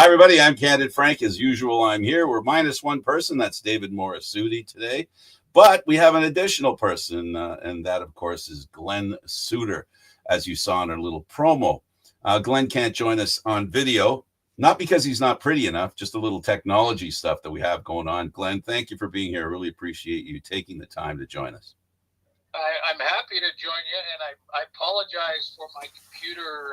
everybody. I'm Candid Frank. As usual, I'm here. We're minus one person. That's David Morassutti today. But we have an additional person, and that, of course, is Glen Suitor, as you saw in our little promo. Glen can't join us on video, not because he's not pretty enough, just a little technology stuff that we have going on. Glen, thank you for being here. I really appreciate you taking the time to join us. I'm happy to join you, and I apologize for my computer,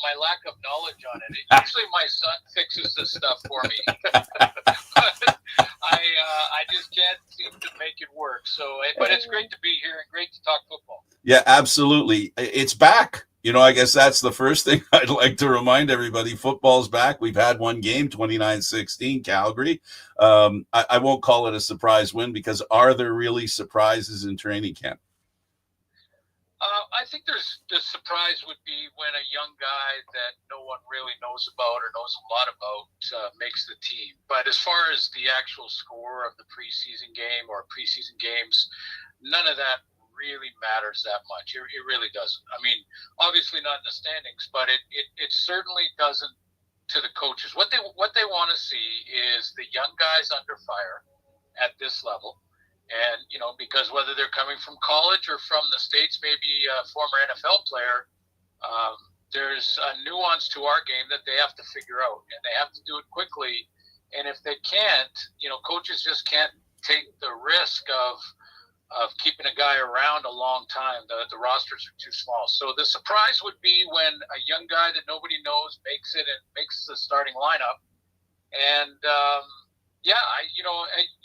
my lack of knowledge on it. Usually my son fixes this stuff for me. But I just can't seem to make it work. But it's great to be here and great to talk football. Yeah, absolutely. It's back. I guess that's the first thing I'd like to remind everybody. Football's back. We've had one game, 29-16, Calgary. I won't call it a surprise win because are there really surprises in training camp? I think the surprise would be when a young guy that no one really knows about or knows a lot about makes the team. But as far as the actual score of the preseason game or preseason games, none of that really matters that much. It really doesn't. I mean, obviously not in the standings, but it certainly doesn't to the coaches. What they want to see is the young guys under fire at this level. And, because whether they're coming from college or from the States, maybe a former NFL player, there's a nuance to our game that they have to figure out, and they have to do it quickly. And if they can't, coaches just can't take the risk of keeping a guy around a long time. The rosters are too small. So the surprise would be when a young guy that nobody knows makes it and makes the starting lineup. And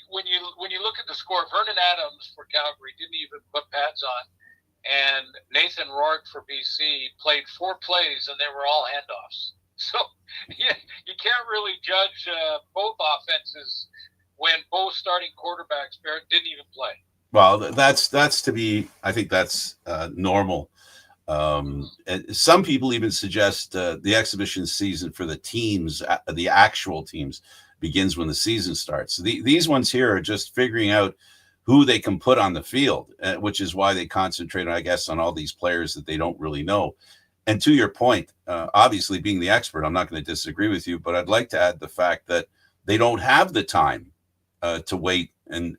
when you look at the score, Vernon Adams for Calgary didn't even put pads on, and Nathan Rourke for BC played 4 plays, and they were all handoffs. So you can't really judge both offenses when both starting quarterbacks didn't even play. Well, that's to be. I think that's normal. Some people even suggest the exhibition season for the teams, the actual teams, begins when the season starts. These ones here are just figuring out who they can put on the field, which is why they concentrate, I guess, on all these players that they don't really know. And to your point, obviously being the expert, I'm not going to disagree with you, but I'd like to add the fact that they don't have the time to wait and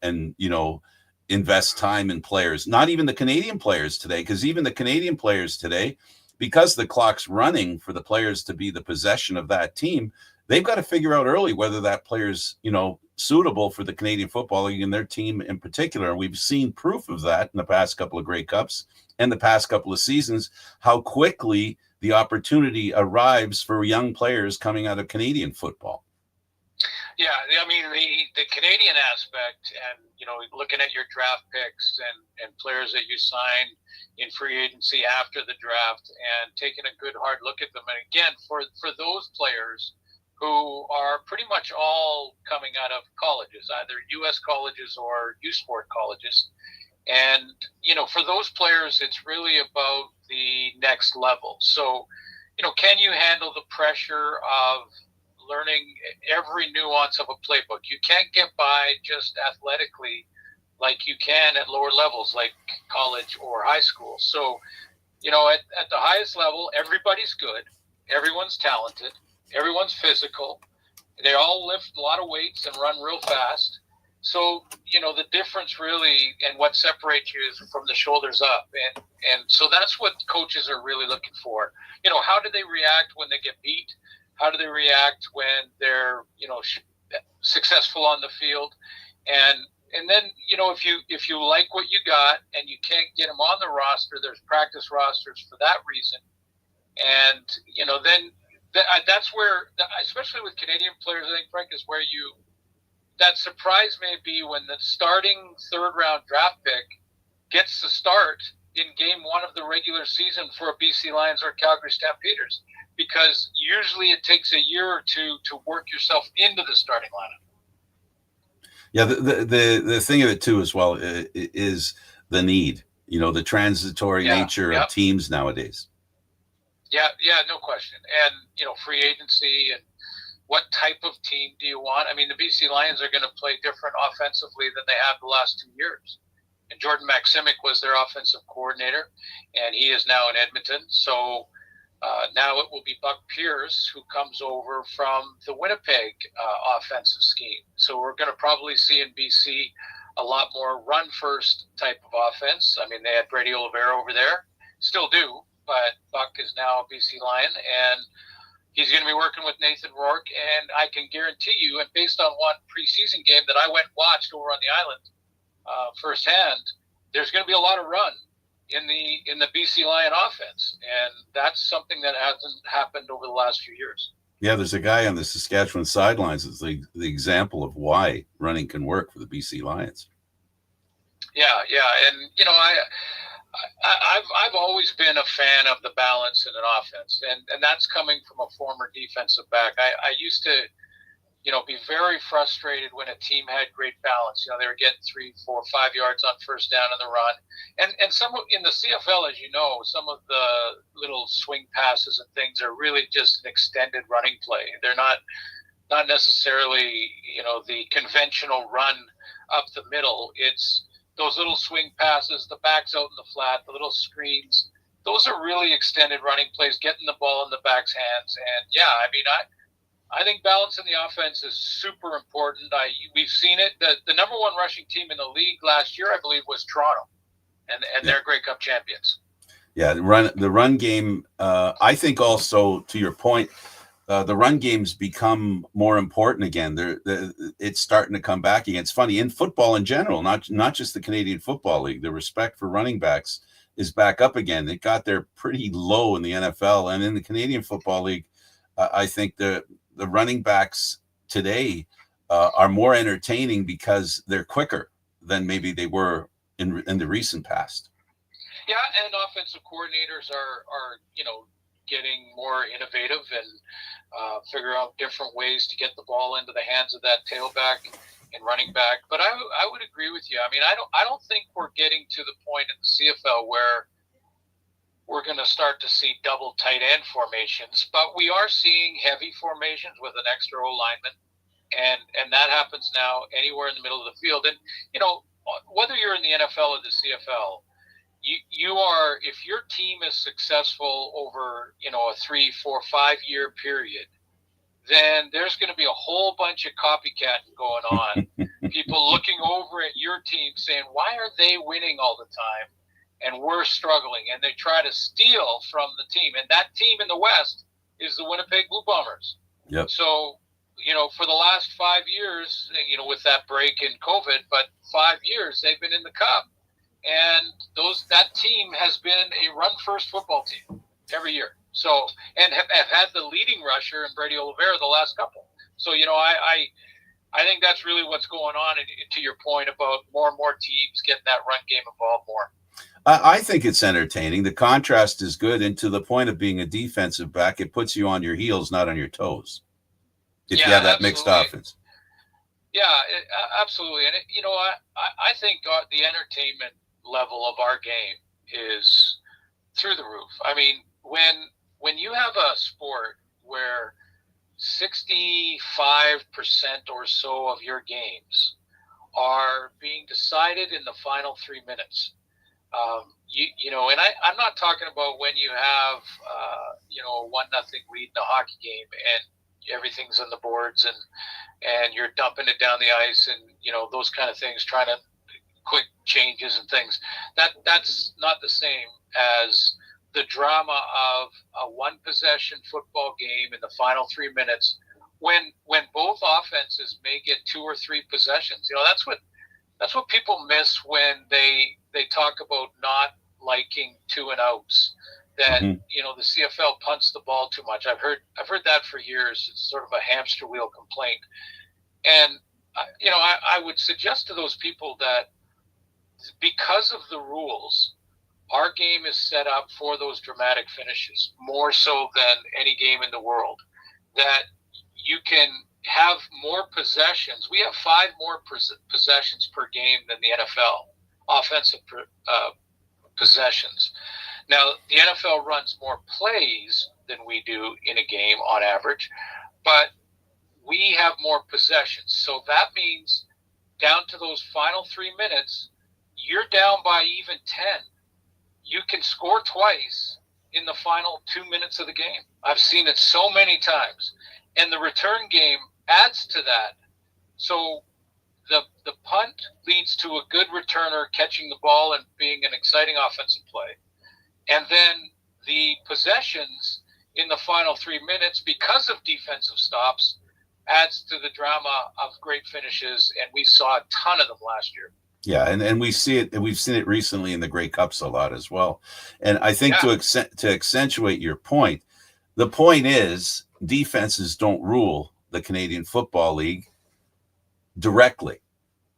invest time in players, not even the Canadian players today, because even the Canadian players today, because the clock's running for the players to be the possession of that team, they've got to figure out early whether that player's, suitable for the Canadian Football League and their team in particular. And we've seen proof of that in the past couple of Grey Cups and the past couple of seasons, how quickly the opportunity arrives for young players coming out of Canadian football. Yeah, I mean, the Canadian aspect and, looking at your draft picks and players that you sign in free agency after the draft and taking a good hard look at them. And again, for those players who are pretty much all coming out of colleges, either U.S. colleges or U-Sport colleges. And, for those players, it's really about the next level. So, can you handle the pressure of learning every nuance of a playbook? You can't get by just athletically like you can at lower levels, like college or high school. So, at the highest level, everybody's good. Everyone's talented. Everyone's physical. They all lift a lot of weights and run real fast. So, the difference really and what separates you is from the shoulders up. And so that's what coaches are really looking for. How do they react when they get beat? How do they react when they're, successful on the field? And then, if you like what you got and you can't get them on the roster, there's practice rosters for that reason. And, then that's where, especially with Canadian players, I think, Frank, is where that surprise may be when the starting 3rd round draft pick gets to start in game 1 of the regular season for a BC Lions or Calgary Stampeders, because usually it takes a year or two to work yourself into the starting lineup. Yeah, the thing of it too as well is the need, the transitory nature of teams nowadays. Yeah, no question. And, free agency and what type of team do you want? I mean, the BC Lions are going to play different offensively than they have the last 2 years. And Jordan Maksimic was their offensive coordinator, and he is now in Edmonton. So, Now it will be Buck Pierce who comes over from the Winnipeg offensive scheme. So we're going to probably see in BC a lot more run-first type of offense. I mean, they had Brady Oliveira over there, still do, but Buck is now a BC Lion, and he's going to be working with Nathan Rourke. And I can guarantee you, and based on one preseason game that I went and watched over on the island firsthand, there's going to be a lot of run in the BC Lion offense, and that's something that hasn't happened over the last few years. Yeah, there's a guy on the Saskatchewan sidelines that's the example of why running can work for the BC Lions. Yeah, and you know, I've always been a fan of the balance in an offense, and that's coming from a former defensive back. I used to, you know, be very frustrated when a team had great balance. You know, they were getting 3, 4, 5 yards on first down in the run. And some in the CFL, as you know, some of the little swing passes and things are really just an extended running play. They're not necessarily, you know, the conventional run up the middle. It's those little swing passes, the backs out in the flat, the little screens. Those are really extended running plays, getting the ball in the back's hands. And yeah, I mean, I think balance in the offense is super important. We've seen it. The number one rushing team in the league last year, I believe, was Toronto, and they're Grey Cup champions. Yeah, the run game. I think also, to your point, the run game's become more important again. It's starting to come back again. It's funny, in football in general, not just the Canadian Football League, the respect for running backs is back up again. It got there pretty low in the NFL, and in the Canadian Football League, I think the running backs today are more entertaining because they're quicker than maybe they were in the recent past. Yeah, and offensive coordinators are you know, getting more innovative and figure out different ways to get the ball into the hands of that tailback and running back. But I would agree with you. I mean, I don't think we're getting to the point in the CFL where we're going to start to see double tight end formations, but we are seeing heavy formations with an extra O lineman, and that happens now anywhere in the middle of the field. And you know, whether you're in the NFL or the CFL, you are, if your team is successful over, you know, a 3, 4, 5 year period, then there's going to be a whole bunch of copycatting going on. People looking over at your team saying, why are they winning all the time and we're struggling? And they try to steal from the team. And that team in the West is the Winnipeg Blue Bombers. Yep. So, you know, for the last 5 years, you know, with that break in COVID, but 5 years they've been in the Cup. And that team has been a run-first football team every year. So, and have had the leading rusher in Brady Oliveira the last couple. So, you know, I think that's really what's going on. And to your point about more and more teams getting that run game involved more. I think it's entertaining. The contrast is good, and to the point of being a defensive back, it puts you on your heels, not on your toes. If you have that mixed offense. Yeah, absolutely. And you know, I think the entertainment level of our game is through the roof. I mean, when you have a sport where 65% or so of your games are being decided in the final 3 minutes, you know, and I'm not talking about when you have you know, 1-0 lead in a hockey game and everything's on the boards and you're dumping it down the ice and, you know, those kind of things, trying to quick changes and things. That's not the same as the drama of a one possession football game in the final 3 minutes when both offenses may get 2 or 3 possessions. You know, that's what people miss when they talk about not liking 2 and outs, that you know, the CFL punts the ball too much. I've heard that for years. It's sort of a hamster wheel complaint. And you know, I would suggest to those people that because of the rules, our game is set up for those dramatic finishes more so than any game in the world, that you can have more possessions. We have 5 more possessions per game than the NFL, offensive possessions. Now, the NFL runs more plays than we do in a game on average, but we have more possessions. So that means down to those final 3 minutes, you're down by even 10. You can score twice in the final 2 minutes of the game. I've seen it so many times. And the return game adds to that. So the punt leads to a good returner catching the ball and being an exciting offensive play. And then the possessions in the final 3 minutes, because of defensive stops, adds to the drama of great finishes. And we saw a ton of them last year. Yeah, and we see it, and we've seen it recently in the Grey Cups a lot as well. And I think to accentuate your point, the point is defenses don't rule the Canadian Football League directly.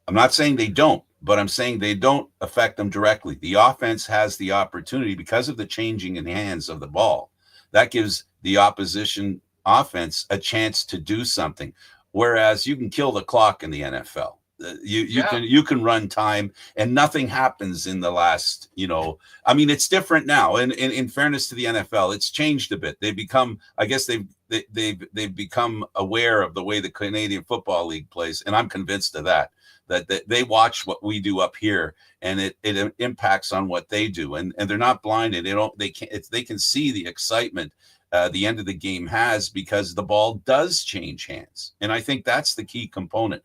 I'm not saying they don't, but I'm saying they don't affect them directly. The offense has the opportunity because of the changing in hands of the ball. That gives the opposition offense a chance to do something. Whereas you can kill the clock in the NFL. You can run time and nothing happens in the last, I mean, it's different now. And in fairness to the NFL, it's changed a bit. They've become, I guess they've become aware of the way the Canadian Football League plays. And I'm convinced of that they watch what we do up here and it impacts on what they do. And they're not blinded. They can see the excitement the end of the game has, because the ball does change hands. And I think that's the key component.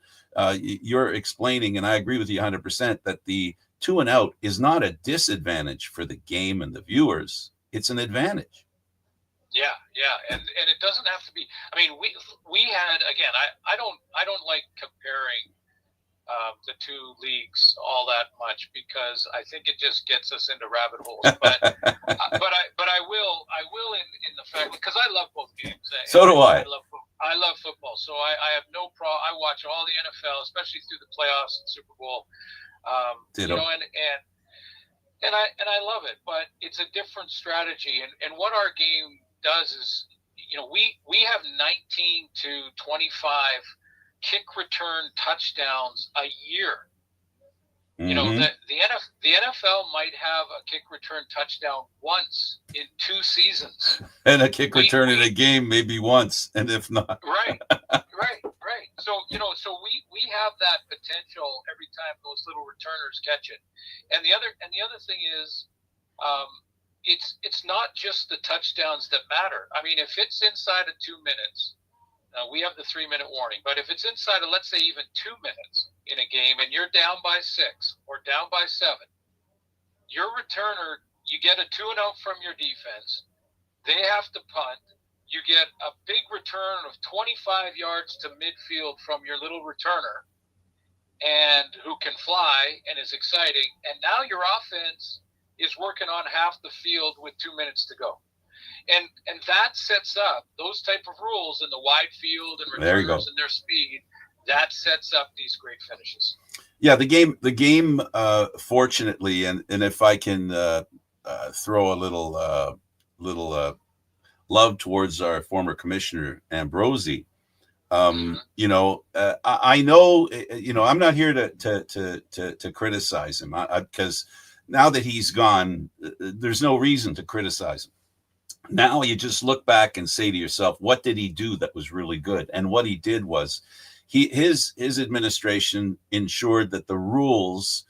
You're explaining, and I agree with you 100%, that the 2 and out is not a disadvantage for the game and the viewers. It's an advantage. Yeah. And it doesn't have to be. I mean, we had, again, I don't like comparing the two leagues all that much, because I think it just gets us into rabbit holes. But but I will in the fact, because I love both games. So do I. I love football, so I have no problem. I watch all the NFL, especially through the playoffs and Super Bowl. And I love it, but it's a different strategy. And what our game does is, we have 19 to 25 kick return touchdowns a year. Mm-hmm. The NFL might have a kick return touchdown once in 2 seasons, and a kick return in a game maybe once, and if not, right. So so we have that potential every time those little returners catch it. And the other thing is, it's not just the touchdowns that matter. I mean, if it's inside of 2 minutes. We have the 3-minute warning, but if it's inside of, let's say, even 2 minutes in a game and you're down by 6 or down by 7, your returner, you get a 2 and out from your defense. They have to punt. You get a big return of 25 yards to midfield from your little returner, and who can fly and is exciting. And now your offense is working on half the field with 2 minutes to go. And that sets up those type of rules in the wide field and returners and their speed. That sets up these great finishes. Yeah, the game. Fortunately, and if I can throw a little love towards our former commissioner Ambrosi. I know. I'm not here to criticize him, because now that he's gone, there's no reason to criticize him. Now you just look back and say to yourself, what did he do that was really good? And what he did was his administration ensured that the rules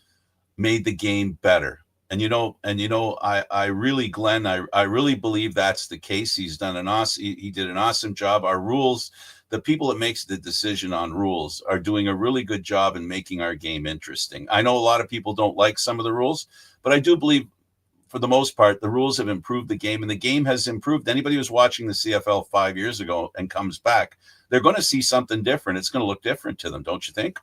made the game better. And I really, Glenn, I really believe that's the case. He's done he did an awesome job. Our rules, the people that makes the decision on rules, are doing a really good job in making our game interesting. I know a lot of people don't like some of the rules, but I do believe, for the most part, the rules have improved the game, and the game has improved. Anybody who's watching the CFL 5 years ago and comes back, they're going to see something different. It's going to look different to them, don't you think?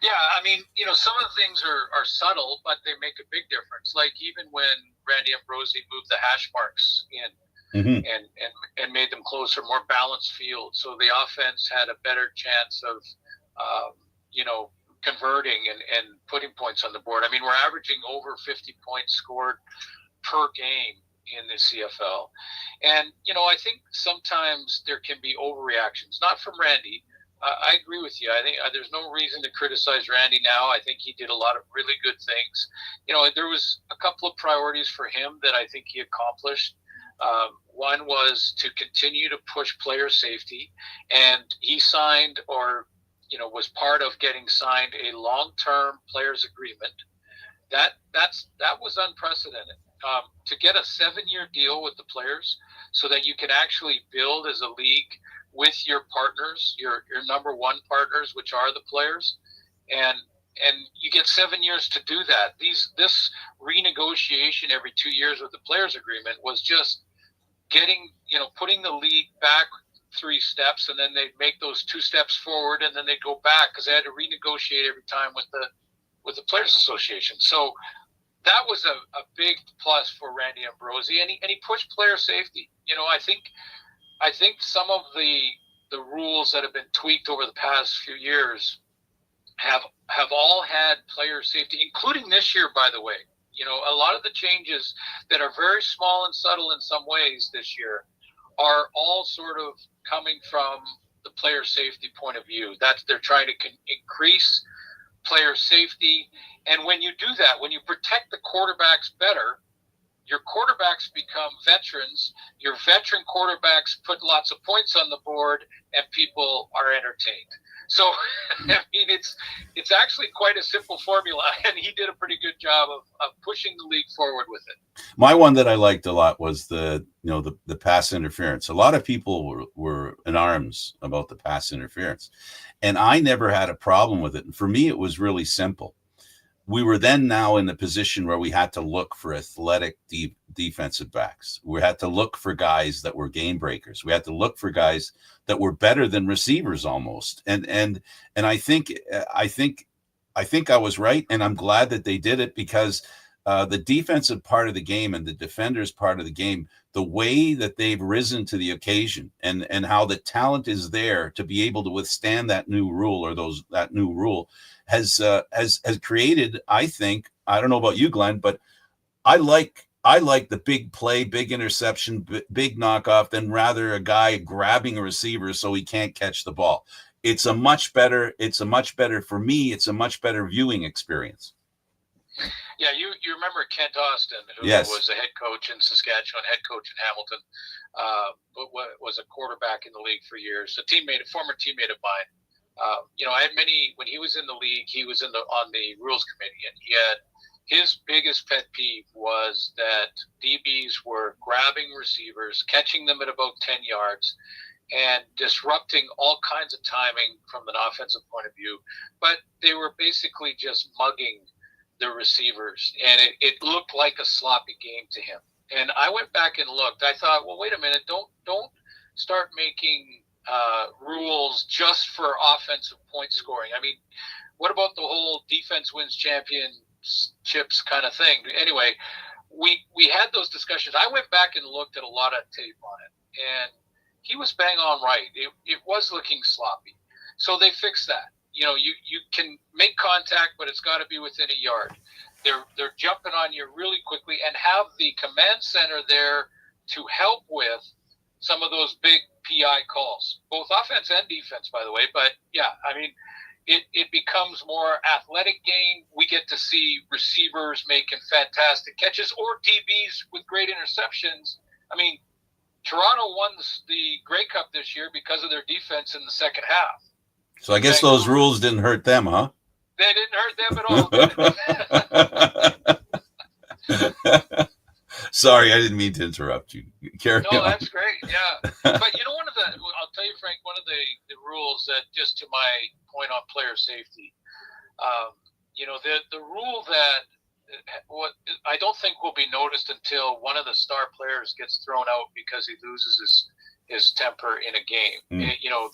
Yeah, I mean, some of the things are subtle, but they make a big difference. Like even when Randy Ambrosi moved the hash marks in and made them closer, more balanced field, so the offense had a better chance of, converting and putting points on the board. I mean, we're averaging over 50 points scored per game in the CFL. And, I think sometimes there can be overreactions, not from Randy. I agree with you. I think there's no reason to criticize Randy now. I think he did a lot of really good things. There was a couple of priorities for him that I think he accomplished. One was to continue to push player safety, and he signed was part of getting signed a long-term players agreement. That was unprecedented. to get a 7-year deal with the players so that you can actually build as a league with your partners, your number one partners, which are the players, and you get 7 years to do that. This renegotiation every 2 years with the players agreement was just getting, putting the league back 3 steps, and then they'd make those 2 steps forward, and then they'd go back because they had to renegotiate every time with the Players Association. So that was a big plus for Randy Ambrosie, and he pushed player safety. I think some of the rules that have been tweaked over the past few years have all had player safety, including this year, by the way. A lot of the changes that are very small and subtle in some ways this year are all sort of coming from the player safety point of view. They're trying to increase player safety. And when you do that, when you protect the quarterbacks better, your quarterbacks become veterans. Your veteran quarterbacks put lots of points on the board, and people are entertained. So, I mean, it's actually quite a simple formula, and he did a pretty good job of pushing the league forward with it. My one that I liked a lot was the pass interference. A lot of people were in arms about the pass interference, and I never had a problem with it. And for me, it was really simple. We were then now in the position where we had to look for athletic defensive backs. We had to look for guys that were game breakers. We had to look for guys that were better than receivers almost. And I think I was right, and I'm glad that they did it, because the defensive part of the game and the defenders part of the game, the way that they've risen to the occasion, and how the talent is there to be able to withstand that new rule, or that new rule has created, I think, I don't know about you, Glenn, but I like the big play, big interception, big knockoff, than rather a guy grabbing a receiver so he can't catch the ball. It's a much better for me. It's a much better viewing experience. Yeah, you remember Kent Austin, who yes. was the head coach in Saskatchewan, head coach in Hamilton, but was a quarterback in the league for years. A former teammate of mine. I had when he was in the league, he was on the rules committee, and he had, his biggest pet peeve was that DBs were grabbing receivers, catching them at about 10 yards, and disrupting all kinds of timing from an offensive point of view. But they were basically just mugging the receivers, and it looked like a sloppy game to him. And I went back and looked. I thought, well, wait a minute, don't start making rules just for offensive point scoring. I mean, what about the whole defense wins championships kind of thing? Anyway, we had those discussions. I went back and looked at a lot of tape on it, and he was bang on right. It was looking sloppy. So they fixed that. You can make contact, but it's got to be within a yard. They're jumping on you really quickly, and have the command center there to help with some of those big PI calls, both offense and defense, by the way. But yeah, I mean, it becomes more athletic game. We get to see receivers making fantastic catches, or DBs with great interceptions. I mean, Toronto won the Grey Cup this year because of their defense in the second half. So I guess those rules didn't hurt them, huh? They didn't hurt them at all. Sorry, I didn't mean to interrupt you. Carry on. That's great. Yeah. But I'll tell you, Frank, one of the rules that, just to my point on player safety, the rule that what I don't think will be noticed until one of the star players gets thrown out because he loses his temper in a game.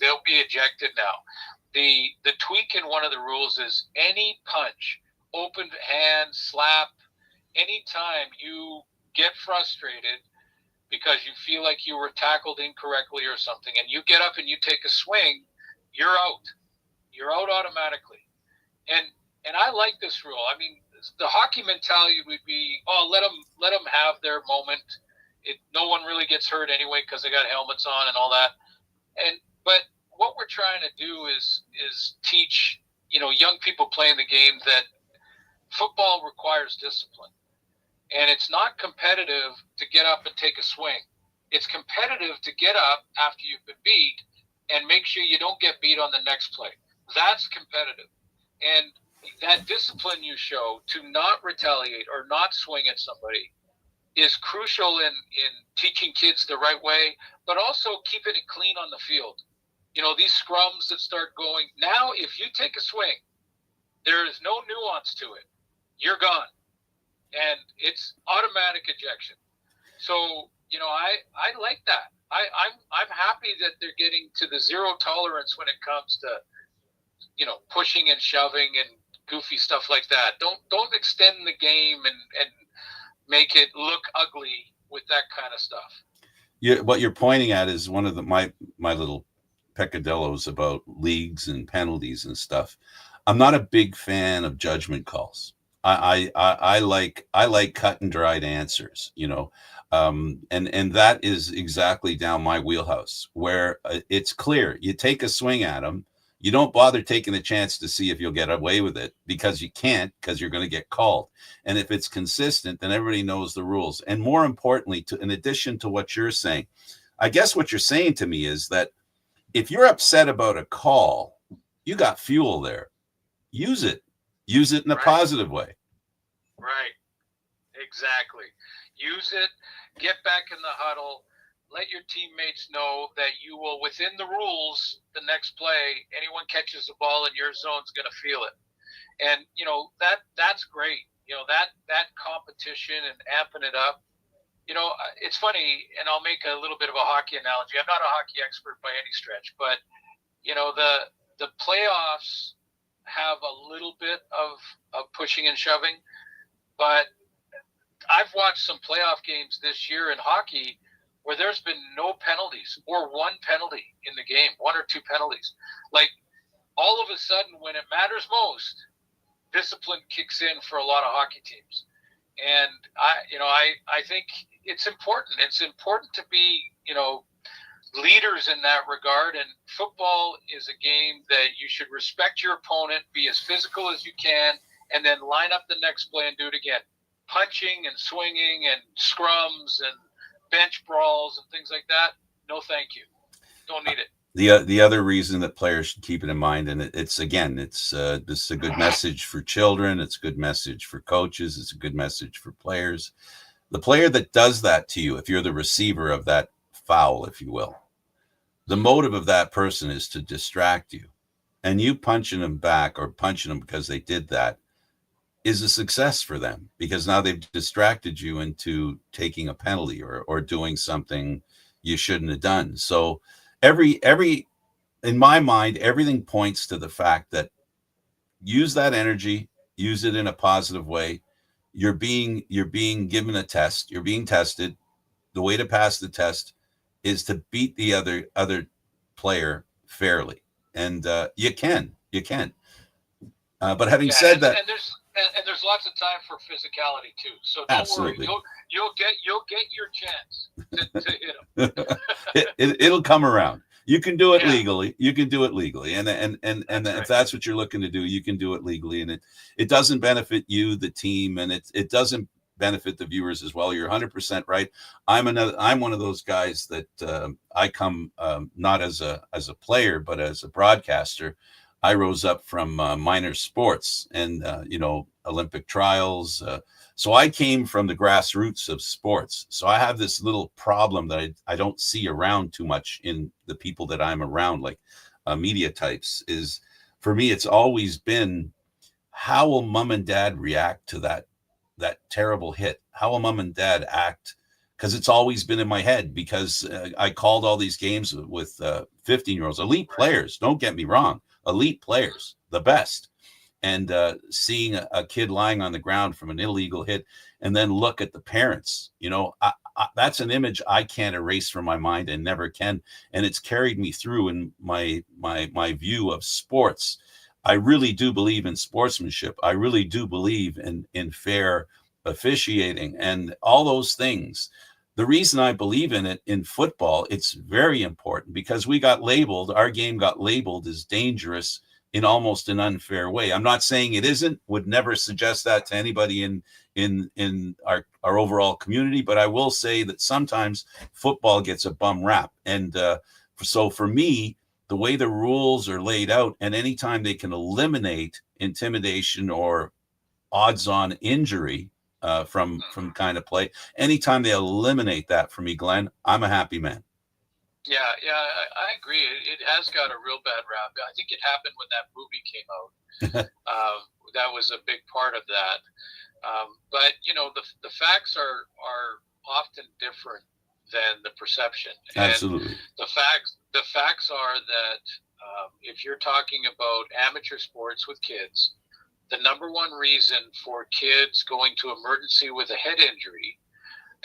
They'll be ejected now. The tweak in one of the rules is any punch, open hand, slap, anytime you get frustrated because you feel like you were tackled incorrectly or something, and you get up and you take a swing, you're out. You're out automatically. And I like this rule. I mean, the hockey mentality would be, let them have their moment. No one really gets hurt anyway because they got helmets on and all that. But what we're trying to do is teach young people playing the game that football requires discipline. And it's not competitive to get up and take a swing. It's competitive to get up after you've been beat and make sure you don't get beat on the next play. That's competitive. And that discipline you show to not retaliate or not swing at somebody is crucial in teaching kids the right way, but also keeping it clean on the field. You know, these scrums that start going now, if you take a swing, there is no nuance to it. You're gone, and it's automatic ejection. So, you know, I like that. I'm happy that they're getting to the zero tolerance when it comes to, you know, pushing and shoving and goofy stuff like that. Don't extend the game and make it look ugly with that kind of stuff. What you're pointing at is one of my little peccadillos about leagues and penalties and stuff. I'm not a big fan of judgment calls. I like cut and dried answers, you know, and that is exactly down my wheelhouse, where it's clear. You take a swing at them. You don't bother taking a chance to see if you'll get away with it, because you can't, because you're going to get called. And if it's consistent, then everybody knows the rules. And more importantly, in addition to what you're saying, I guess what you're saying to me is that if you're upset about a call, you got fuel there. Use it in a positive way. Right. Exactly. Use it, get back in the huddle, let your teammates know that you will, within the rules, the next play, anyone catches the ball in your zone is going to feel it. And, you know, that's great. You know, that competition and amping it up. You know, it's funny, and I'll make a little bit of a hockey analogy. I'm not a hockey expert by any stretch, but, you know, the playoffs have a little bit of pushing and shoving, but I've watched some playoff games this year in hockey where there's been no penalties, or one penalty in the game, one or two penalties. Like, all of a sudden, when it matters most, discipline kicks in for a lot of hockey teams. And I think it's important. It's important to be, you know, leaders in that regard. And football is a game that you should respect your opponent, be as physical as you can, and then line up the next play and do it again. Punching and swinging and scrums and bench brawls and things like that, no thank you. Don't need it. The other reason that players should keep it in mind, and this is a good message for children, it's a good message for coaches, it's a good message for players. The player that does that to you, if you're the receiver of that foul, if you will, the motive of that person is to distract you, and you punching them back or punching them because they did that is a success for them, because now they've distracted you into taking a penalty or doing something you shouldn't have done. So every in my mind, everything points to the fact that use that energy, use it in a positive way. You're being given a test, you're being tested. The way to pass the test is to beat the other player fairly, and you can. But having said that, and there's lots of time for physicality too. So don't absolutely. worry, you'll get your chance to hit them. It'll come around. You can do it legally. You can do it legally, and if that's what you're looking to do, you can do it legally, and it doesn't benefit you, the team, and it doesn't benefit the viewers as well. You're 100% right. I'm one of those guys that I come not as a player, but as a broadcaster. I rose up from minor sports and, Olympic trials. So I came from the grassroots of sports. So I have this little problem that I don't see around too much in the people that I'm around, like media types, is for me, it's always been, how will mom and dad react to that terrible hit? How will mom and dad act? Because it's always been in my head, because I called all these games with 15-year-olds, elite players, don't get me wrong. Elite players, the best, and seeing a kid lying on the ground from an illegal hit, and then look at the parents. That's an image I can't erase from my mind and never can, and it's carried me through in my view of sports. I really do believe in sportsmanship. I really do believe in fair officiating and all those things. The reason I believe in it in football, it's very important, because our game got labeled as dangerous in almost an unfair way. I'm not saying it isn't, would never suggest that to anybody in our overall community, but I will say that sometimes football gets a bum rap. And so for me, the way the rules are laid out, and anytime they can eliminate intimidation or odds on injury, from kind of play. Anytime they eliminate that for me, Glenn, I'm a happy man. Yeah, I agree. It has got a real bad rap. I think it happened when that movie came out. That was a big part of that. But the facts are often different than the perception. Absolutely. And the facts are that if you're talking about amateur sports with kids, the number one reason for kids going to emergency with a head injury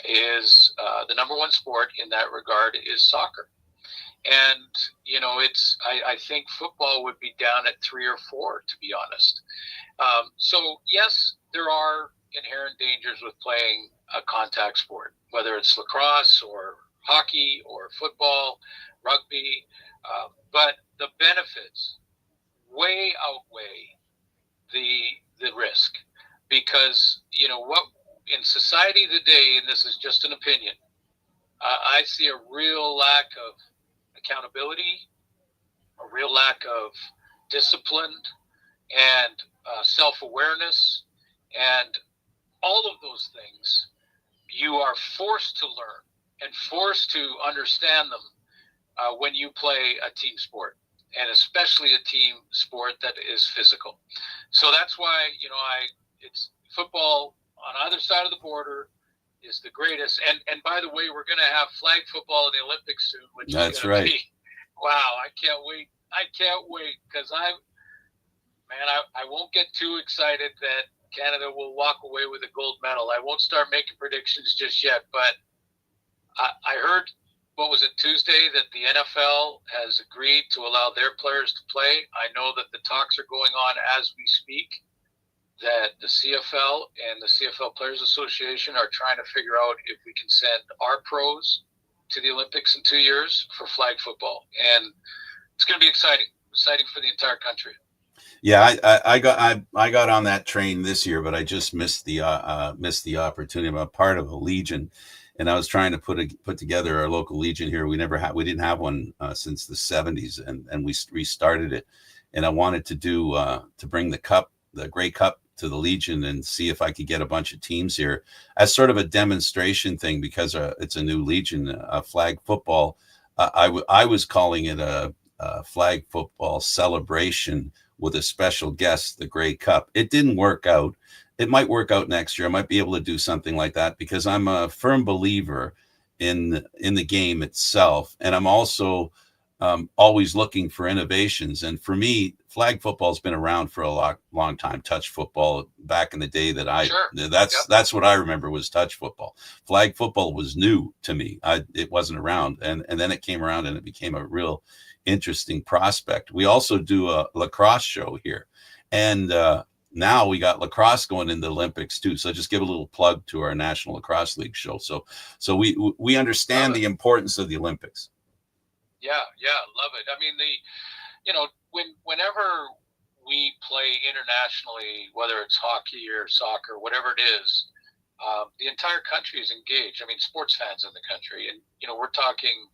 is the number one sport in that regard is soccer. And, I think football would be down at 3 or 4, to be honest. So, yes, there are inherent dangers with playing a contact sport, whether it's lacrosse or hockey or football, rugby. But the benefits way outweigh the risk, because, what in society today, and this is just an opinion, I see a real lack of accountability, a real lack of discipline and self-awareness, and all of those things you are forced to learn and forced to understand them when you play a team sport, and especially a team sport that is physical. So that's why, it's football on either side of the border is the greatest. And by the way, we're going to have flag football in the Olympics soon, which that's is going right. to be, wow, I can't wait. Because I won't get too excited that Canada will walk away with a gold medal. I won't start making predictions just yet, but I heard, what was it, Tuesday, that the NFL has agreed to allow their players to play. I know that the talks are going on as we speak, that the CFL and the CFL Players Association are trying to figure out if we can send our pros to the Olympics in 2 years for flag football. And it's going to be exciting for the entire country. Yeah, I got on that train this year, but I just missed the opportunity. I'm a part of a legion, and I was trying to put together our local legion here. We didn't have one since the 70s, and we restarted it. And I wanted to to bring the Grey Cup to the Legion and see if I could get a bunch of teams here as sort of a demonstration thing, because it's a new Legion, flag football. I was calling it a flag football celebration with a special guest, the Grey Cup. It didn't work out. It might work out next year. I might be able to do something like that, because I'm a firm believer in the game itself, and I'm also always looking for innovations. And for me, flag football has been around for a long time. Touch football, back in the day that's what I remember was touch football. Flag football was new to me. It wasn't around, and then it came around, and it became a real interesting prospect. We also do a lacrosse show here, and now we got lacrosse going in the Olympics too. So just give a little plug to our National Lacrosse League show. So we understand the importance of the Olympics. Yeah, love it. I mean, whenever we play internationally, whether it's hockey or soccer, whatever it is, the entire country is engaged. I mean, sports fans in the country, and we're talking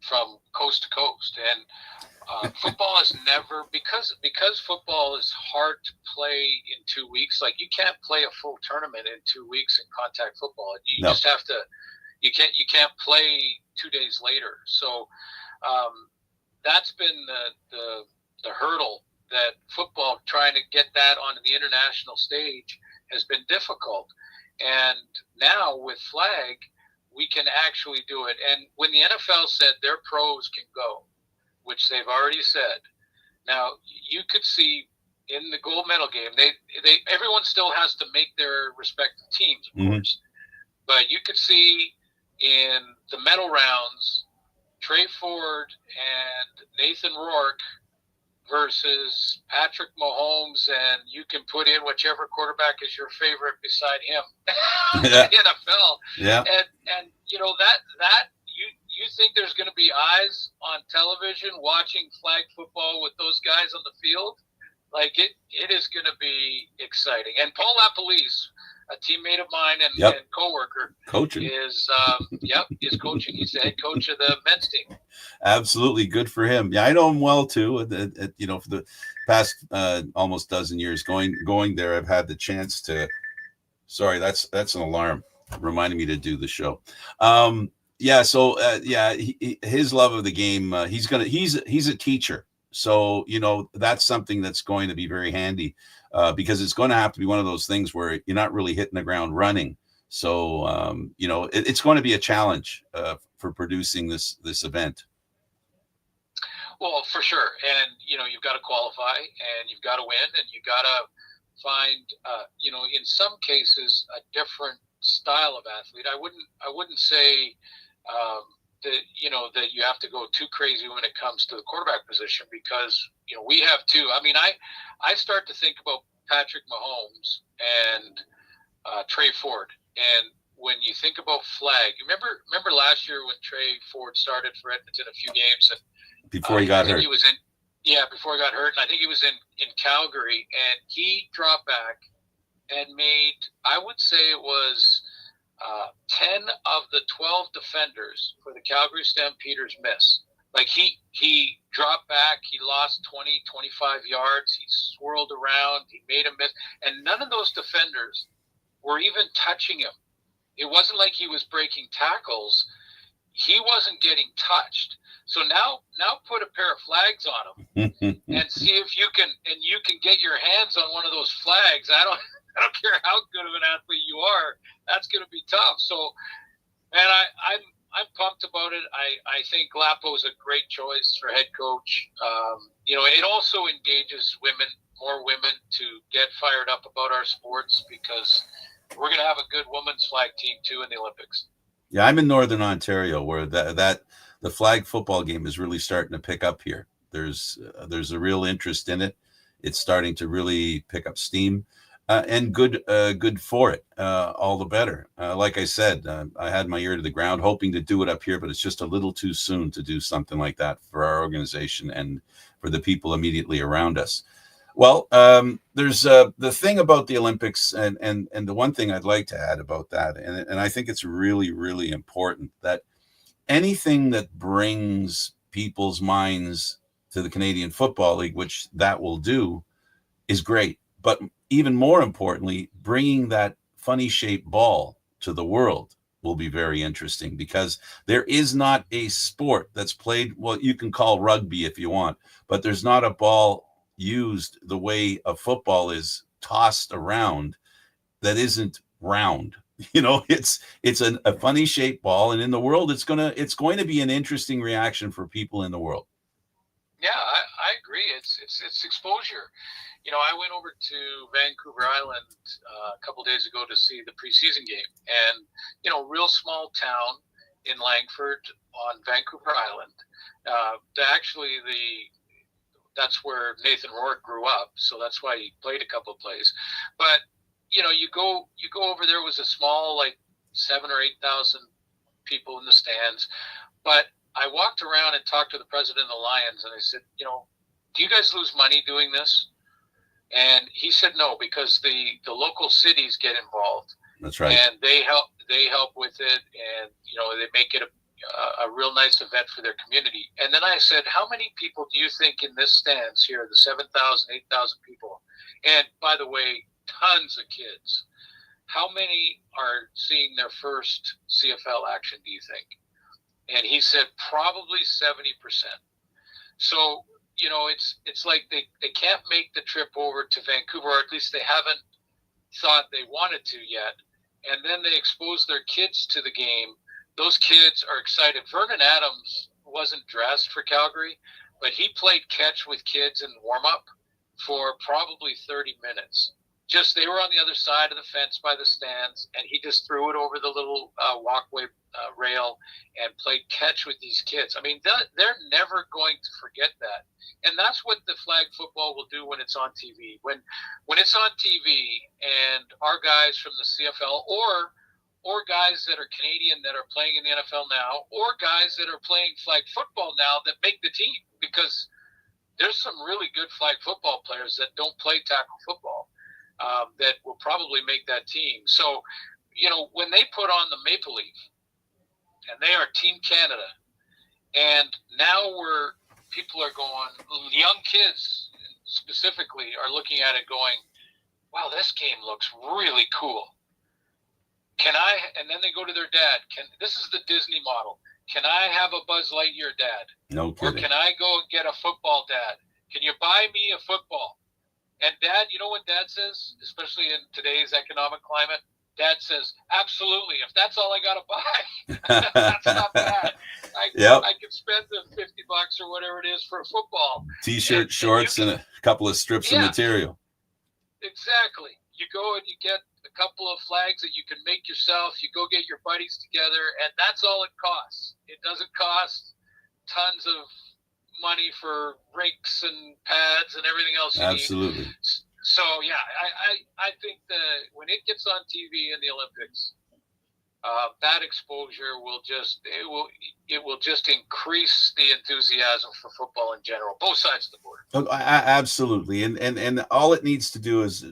from coast to coast. And football is never, because football is hard to play in 2 weeks. Like, you can't play a full tournament in 2 weeks in contact football. You just have to. You can't play 2 days later. So that's been the hurdle, that football, trying to get that onto the international stage, has been difficult. And now with flag, we can actually do it. And when the NFL said their pros can go, which they've already said, now you could see in the gold medal game, everyone still has to make their respective teams, of course, but you could see in the medal rounds, Trey Ford and Nathan Rourke versus Patrick Mahomes, and you can put in whichever quarterback is your favorite beside him. Yeah. NFL. Yeah. And that you think there's going to be eyes on television watching flag football with those guys on the field? Like, it is going to be exciting. And Paul LaPolice, a teammate of mine and coworker, coaching, is coaching. He's the head coach of the men's team. Absolutely, good for him. Yeah, I know him well too. For the past almost dozen years going there, I've had the chance to Sorry, that's an alarm reminding me to do the show. His love of the game. He's a teacher, so that's something that's going to be very handy because it's going to have to be one of those things where you're not really hitting the ground running. So it's going to be a challenge for producing this event. Well, for sure, and you've got to qualify, and you've got to win, and you've got to find, in some cases, a different style of athlete. I wouldn't say that you have to go too crazy when it comes to the quarterback position, because we have two. I mean, I start to think about Patrick Mahomes and Trey Ford, and when you think about flag, you remember last year when Trey Ford started for Edmonton a few games, and before he got hurt. Before he got hurt, and I think he was in Calgary, and he dropped back and made, I would say it was 10 of the 12 defenders for the Calgary Stampeders miss. Like he dropped back, he lost 20, 25 yards, he swirled around, he made a miss, and none of those defenders were even touching him. It wasn't like he was breaking tackles. He wasn't getting touched. So now put a pair of flags on him and see if you can get your hands on one of those flags. I don't care how good of an athlete you are. That's going to be tough. So, man, I'm pumped about it. I think Lapo's a great choice for head coach. It also engages more women to get fired up about our sports, because we're going to have a good women's flag team too in the Olympics. Yeah, I'm in Northern Ontario, where the flag football game is really starting to pick up here. There's a real interest in it. It's starting to really pick up steam, and good for it. All the better. Like I said, I had my ear to the ground, hoping to do it up here, but it's just a little too soon to do something like that for our organization and for the people immediately around us. Well, there's the thing about the Olympics, and the one thing I'd like to add about that, and I think it's really, really important, that anything that brings people's minds to the Canadian Football League, which that will do, is great. But even more importantly, bringing that funny shaped ball to the world will be very interesting, because there is not a sport that's played, well, you can call rugby if you want, but there's not a ball used the way a football is tossed around that isn't round. It's a funny shaped ball, and in the world, it's going to be an interesting reaction for people in the world. Yeah, I agree. It's exposure. I went over to Vancouver Island a couple days ago to see the preseason game, and real small town in Langford on Vancouver Island. That's where Nathan Rourke grew up, so that's why he played a couple of plays. But you go over there, was a small, like 7,000 or 8,000 people in the stands. But I walked around and talked to the president of the Lions, and I said, do you guys lose money doing this? And he said no, because the local cities get involved. That's right. And they help with it, and they make it a real nice event for their community. And then I said, how many people do you think in this stands here, the 7,000, 8,000 people? And by the way, tons of kids. How many are seeing their first CFL action, do you think? And he said probably 70%. So, it's like they can't make the trip over to Vancouver, or at least they haven't thought they wanted to yet. And then they expose their kids to the game. Those kids are excited. Vernon Adams wasn't dressed for Calgary, but he played catch with kids in warm-up for probably 30 minutes. They were on the other side of the fence by the stands, and he just threw it over the little walkway rail and played catch with these kids. I mean, they're never going to forget that. And that's what the flag football will do when it's on TV. When it's on TV, and our guys from the CFL or guys that are Canadian that are playing in the NFL now, or guys that are playing flag football now that make the team, because there's some really good flag football players that don't play tackle football that will probably make that team. So, when they put on the Maple Leaf, and they are Team Canada, and now people are going, young kids specifically are looking at it going, wow, this game looks really cool. and then they go to their dad. This is the Disney model. Can I have a Buzz Lightyear dad? No kidding. Or can I go and get a football dad? Can you buy me a football? And dad, you know what dad says, especially in today's economic climate? Dad says, absolutely. If that's all I got to buy, that's not bad. I can spend the $50 or whatever it is for a football. T-shirt, shorts, and a couple of strips of material. Exactly. You go and you get a couple of flags that you can make yourself. You go get your buddies together, and that's all it costs. It doesn't cost tons of money for rinks and pads and everything else you Absolutely. need. So, yeah, I think that when it gets on TV in the Olympics, that exposure will just increase the enthusiasm for football in general, both sides of the border. Absolutely. And all it needs to do is,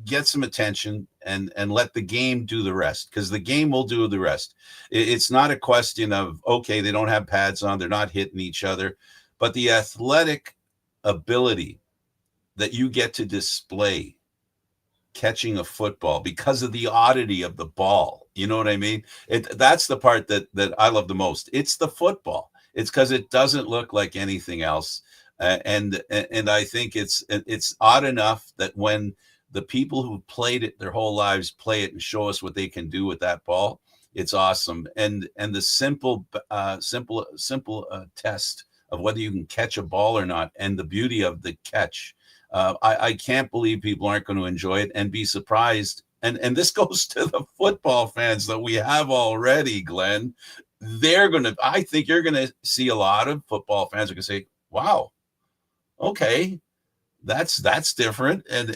get some attention and let the game do the rest, because the game will do the rest. It's not a question of, okay, they don't have pads on, they're not hitting each other, but the athletic ability that you get to display catching a football because of the oddity of the ball. You know what I mean? That's the part that I love the most. It's the football. It's because it doesn't look like anything else. And I think it's odd enough that when the people who played it their whole lives play it and show us what they can do with that ball, it's awesome. And the simple test of whether you can catch a ball or not, and the beauty of the catch. I can't believe people aren't going to enjoy it and be surprised. And this goes to the football fans that we have already, Glenn. I think you're going to see a lot of football fans are going to say, wow, okay, that's different. And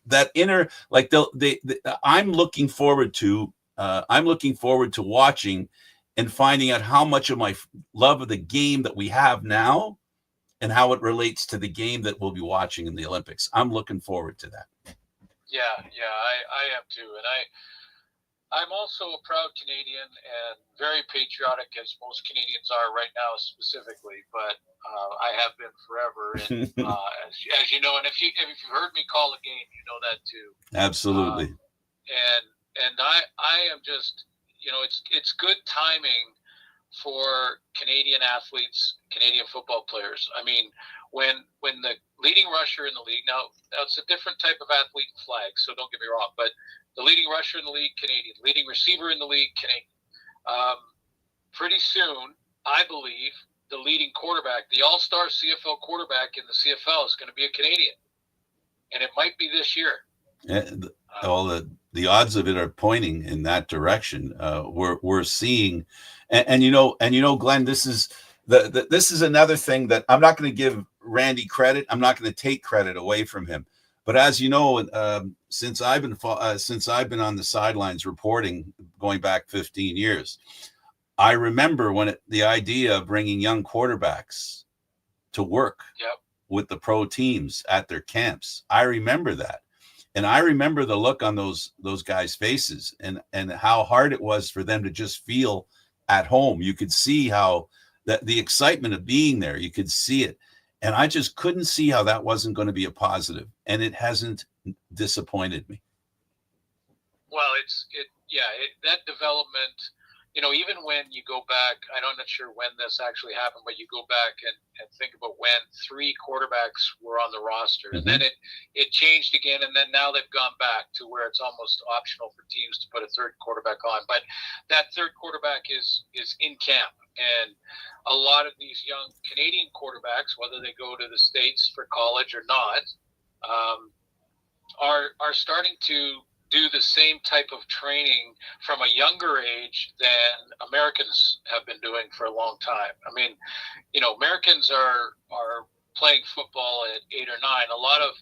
that inner, like I'm looking forward to watching and finding out how much of my love of the game that we have now and how it relates to the game that we'll be watching in the Olympics. I'm looking forward to that. Yeah, I am too. And I'm also a proud Canadian and very patriotic, as most Canadians are right now specifically, but I have been forever. And as you know, and if you've heard me call a game, you know that too. Absolutely. And I am just, it's good timing for Canadian athletes, Canadian football players. I mean, when the leading rusher in the league, now it's a different type of athlete flag, so don't get me wrong, but the leading rusher in the league, Canadian, leading receiver in the league, Canadian. Pretty soon, I believe the leading quarterback, the all-star CFL quarterback in the CFL is going to be a Canadian, and it might be this year. The odds of it are pointing in that direction. We're seeing, and Glenn, this is this is another thing that I'm not going to give Randy credit. I'm not going to take credit away from him. But as you know, since I've been on the sidelines reporting, going back 15 years, I remember when the idea of bringing young quarterbacks to work with the pro teams at their camps. I remember that. And I remember the look on those guys' faces and how hard it was for them to just feel at home. You could see how the excitement of being there, you could see it. And I just couldn't see how that wasn't going to be a positive. And it hasn't disappointed me. Well, that development, even when you go back, I'm not sure when this actually happened, but you go back and think about when 3 quarterbacks were on the roster, and then it changed again, and then now they've gone back to where it's almost optional for teams to put a 3rd quarterback on. But that 3rd quarterback is in camp, and a lot of these young Canadian quarterbacks, whether they go to the States for college or not, are starting to do the same type of training from a younger age than Americans have been doing for a long time. I mean, Americans are playing football at 8 or 9. A lot of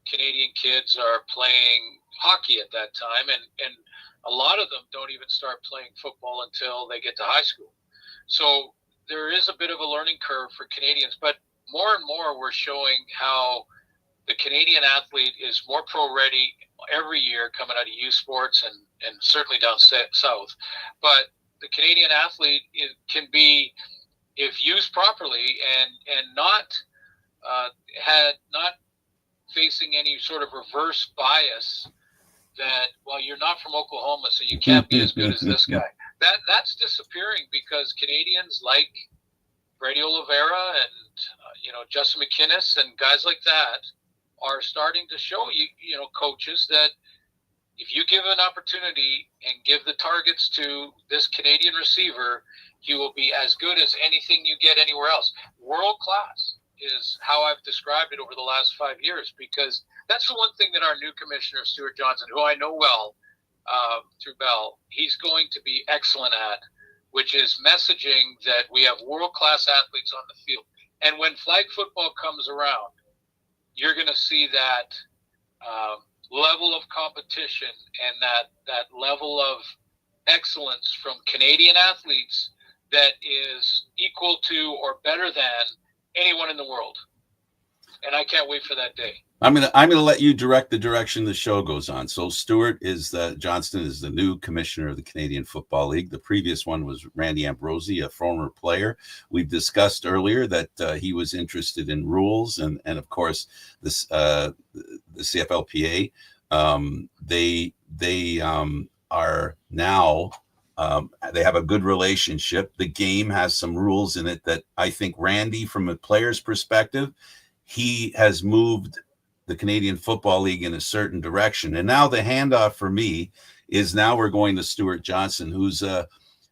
Canadian kids are playing hockey at that time, and a lot of them don't even start playing football until they get to high school. So there is a bit of a learning curve for Canadians, but more and more we're showing how the Canadian athlete is more pro-ready every year coming out of youth sports and certainly down south. But the Canadian athlete can be, if used properly and not facing any sort of reverse bias that, well, you're not from Oklahoma, so you can't be as good as this guy. That's disappearing because Canadians like Brady Oliveira and Justin McInnes and guys like that are starting to show coaches that if you give an opportunity and give the targets to this Canadian receiver, he will be as good as anything you get anywhere else. World class is how I've described it over the last 5 years, because that's the one thing that our new commissioner, Stuart Johnson, who I know well through Bell, he's going to be excellent at, which is messaging that we have world-class athletes on the field. And when flag football comes around, you're going to see that level of competition and that level of excellence from Canadian athletes that is equal to or better than anyone in the world. And I can't wait for that day. I'm gonna let you direct the direction the show goes on. So Stuart Johnston is the new commissioner of the Canadian Football League. The previous one was Randy Ambrosie, a former player. We've discussed earlier that he was interested in rules and of course this the CFLPA. They are now they have a good relationship. The game has some rules in it that I think Randy, from a player's perspective, he has moved the Canadian Football League in a certain direction. And now the handoff for me is now we're going to Stuart Johnson, who's and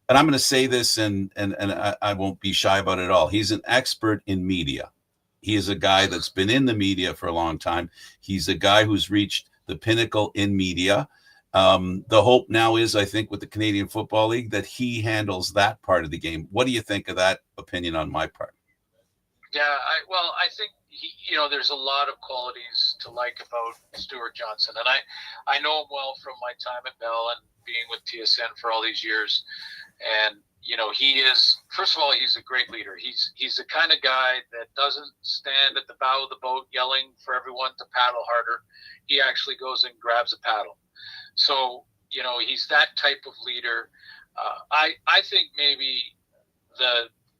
I'm going to say this and I won't be shy about it at all. He's an expert in media. He is a guy that's been in the media for a long time. He's a guy who's reached the pinnacle in media. The hope now is, I think, with the Canadian Football League, that he handles that part of the game. What do you think of that opinion on my part? Yeah, I think there's a lot of qualities to like about Stuart Johnson, and I know him well from my time at Bell and being with TSN for all these years. And he is, first of all, he's a great leader. He's the kind of guy that doesn't stand at the bow of the boat yelling for everyone to paddle harder. He actually goes and grabs a paddle. So he's that type of leader. I think maybe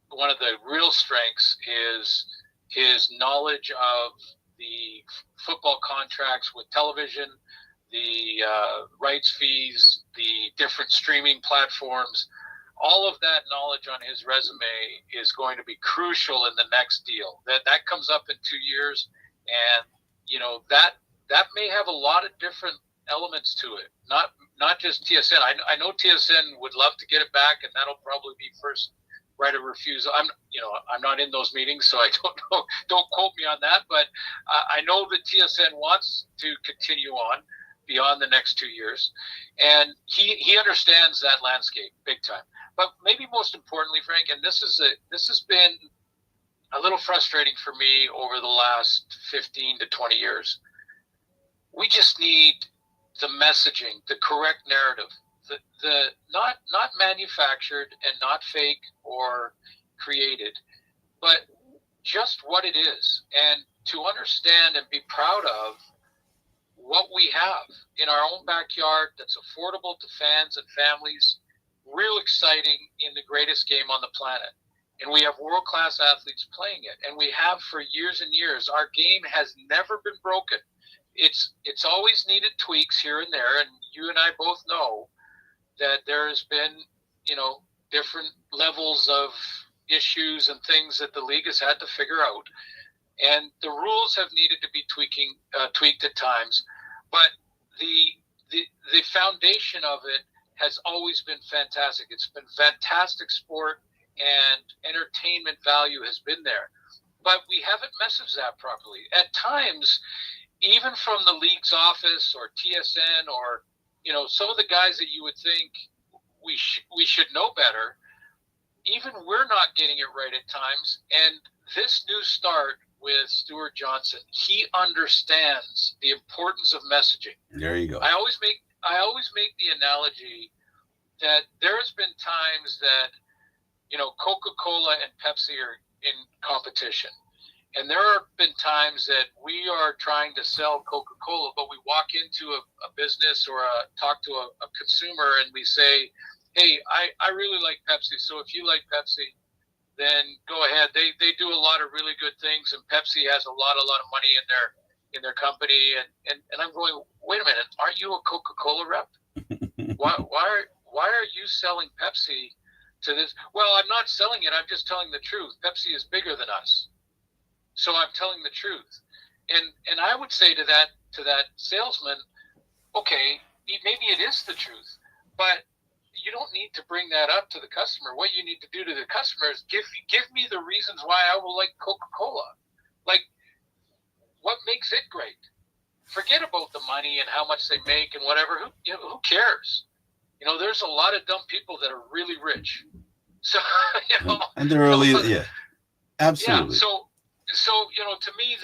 one of the real strengths is his knowledge of the football contracts with television, the rights fees, the different streaming platforms. All of that knowledge on his resume is going to be crucial in the next deal. That comes up in 2 years, and that may have a lot of different elements to it. Not just TSN. I know TSN would love to get it back, and that'll probably be first right of refusal. I'm not in those meetings, so I don't know. Don't quote me on that, but I know that TSN wants to continue on beyond the next 2 years, and he understands that landscape big time. But maybe most importantly, Frank, and this has been a little frustrating for me over the last 15 to 20 years. We just need the messaging, the correct narrative. The not manufactured and not fake or created, but just what it is, and to understand and be proud of what we have in our own backyard that's affordable to fans and families, real exciting in the greatest game on the planet. And we have world-class athletes playing it, and we have for years and years. Our game has never been broken. It's always needed tweaks here and there, and you and I both know that there has been, different levels of issues and things that the league has had to figure out. And the rules have needed to be tweaked at times. But the foundation of it has always been fantastic. It's been fantastic sport, and entertainment value has been there. But we haven't messaged that properly. At times, even from the league's office or TSN or some of the guys that you would think we should know better, even we're not getting it right at times. And this new start with Stuart Johnson, he understands the importance of messaging. There you go. I always make the analogy that there's been times that Coca-Cola and Pepsi are in competition. And there have been times that we are trying to sell Coca-Cola, but we walk into a business or talk to a consumer and we say, hey, I really like Pepsi. So if you like Pepsi, then go ahead. They do a lot of really good things, and Pepsi has a lot of money in their company, and I'm going, wait a minute, aren't you a Coca-Cola rep? why are you selling Pepsi to this? Well, I'm not selling it. I'm just telling the truth. Pepsi is bigger than us, so I'm telling the truth. And I would say to that salesman, okay, maybe it is the truth, but you don't need to bring that up to the customer. What you need to do to the customer is give me the reasons why I will like Coca-Cola. Like, what makes it great? Forget about the money and how much they make and whatever. Who cares? There's a lot of dumb people that are really rich. So, and they're really, yeah, absolutely. Yeah. So to me,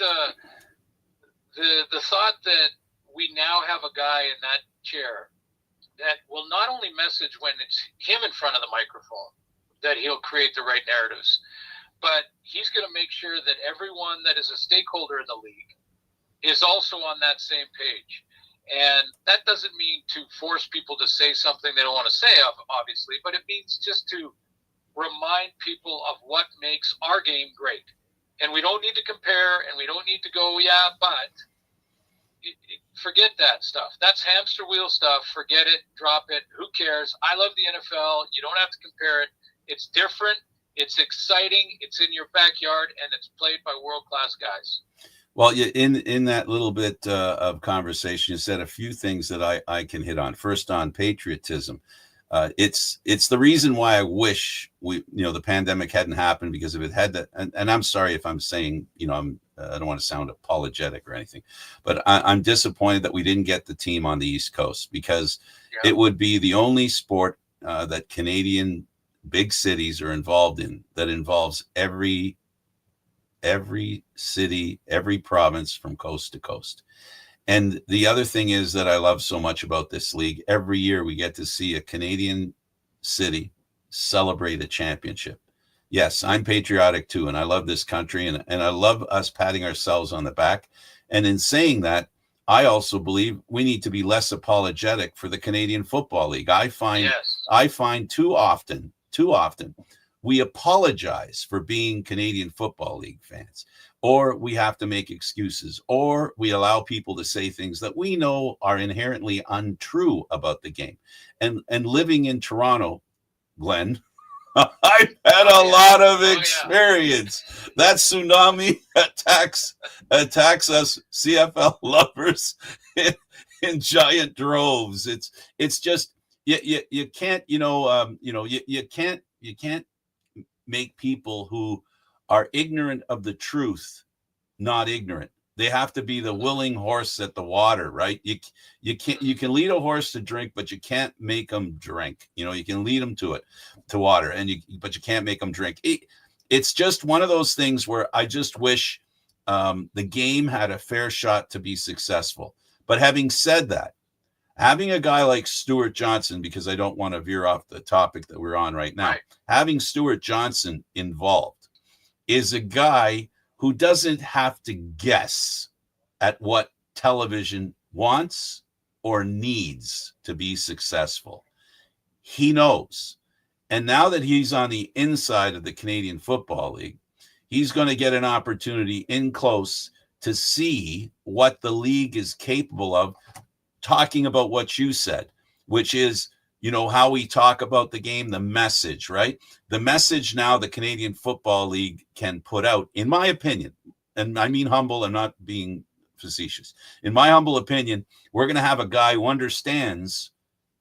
the thought that we now have a guy in that chair that will not only message when it's him in front of the microphone, that he'll create the right narratives, but he's going to make sure that everyone that is a stakeholder in the league is also on that same page. And that doesn't mean to force people to say something they don't want to say, obviously, but it means just to remind people of what makes our game great. And we don't need to compare, and we don't need to go, yeah, but forget that stuff. That's hamster wheel stuff. Forget it. Drop it. Who cares? I love the NFL. You don't have to compare it. It's different. It's exciting. It's in your backyard, and it's played by world-class guys. Well, in that little bit of conversation, you said a few things that I can hit on. First, on patriotism. It's the reason why I wish the pandemic hadn't happened, because if it had that, and I'm sorry if I'm saying, I don't want to sound apologetic or anything, but I'm disappointed that we didn't get the team on the East Coast, because it would be the only sport that Canadian big cities are involved in that involves every city, every province from coast to coast. And the other thing is that I love so much about this league. Every year we get to see a Canadian city celebrate a championship. Yes, I'm patriotic too, and I love this country, and I love us patting ourselves on the back. And in saying that, I also believe we need to be less apologetic for the Canadian Football League. I find too often we apologize for being Canadian Football League fans, or we have to make excuses, or we allow people to say things that we know are inherently untrue about the game. And living in Toronto, Glenn, I've had a lot of experience. That tsunami attacks us CFL lovers in giant droves. It's just you can't you can't make people who are ignorant of the truth not ignorant. They have to be the willing horse at the water, right? You can lead a horse to drink, but you can't make them drink. You can lead them to water, but you can't make them drink. It's just one of those things where I just wish the game had a fair shot to be successful. But having said that, having a guy like Stuart Johnson, because I don't want to veer off the topic that we're on right now, having Stuart Johnson involved is a guy who doesn't have to guess at what television wants or needs to be successful. He knows. And now that he's on the inside of the Canadian Football League, he's going to get an opportunity in close to see what the league is capable of, talking about what you said, which is, how we talk about the game, the message, right? The message now the Canadian Football League can put out, in my opinion, and I mean humble, I'm not being facetious. In my humble opinion, we're going to have a guy who understands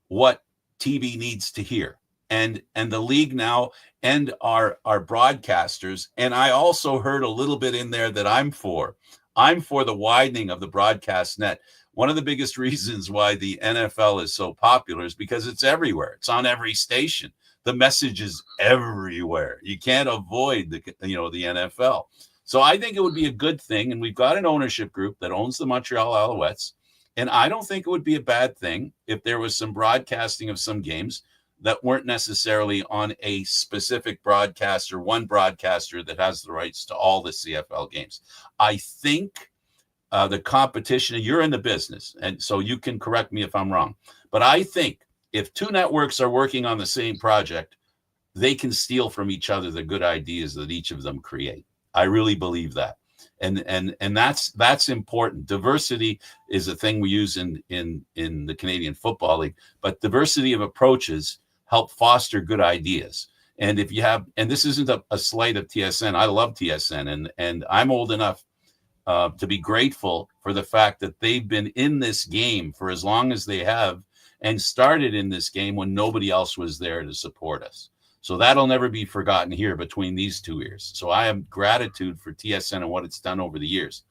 what TV needs to hear. And the league now and our broadcasters, and I also heard a little bit in there that I'm for the widening of the broadcast net. One of the biggest reasons why the NFL is so popular is because it's everywhere. It's on every station. The message is everywhere. You can't avoid the NFL. So I think it would be a good thing. And we've got an ownership group that owns the Montreal Alouettes. And I don't think it would be a bad thing if there was some broadcasting of some games that weren't necessarily on a specific broadcaster, one broadcaster that has the rights to all the CFL games. I think the competition, and you're in the business, and so you can correct me if I'm wrong, but I think if two networks are working on the same project, they can steal from each other the good ideas that each of them create. I really believe that. And that's important. Diversity is a thing we use in the Canadian Football League, but diversity of approaches help foster good ideas. And if you have, and this isn't a slight of TSN, I love TSN, and I'm old enough to be grateful for the fact that they've been in this game for as long as they have, and started in this game when nobody else was there to support us. So that'll never be forgotten here between these two ears. So I have gratitude for TSN and what it's done over the years.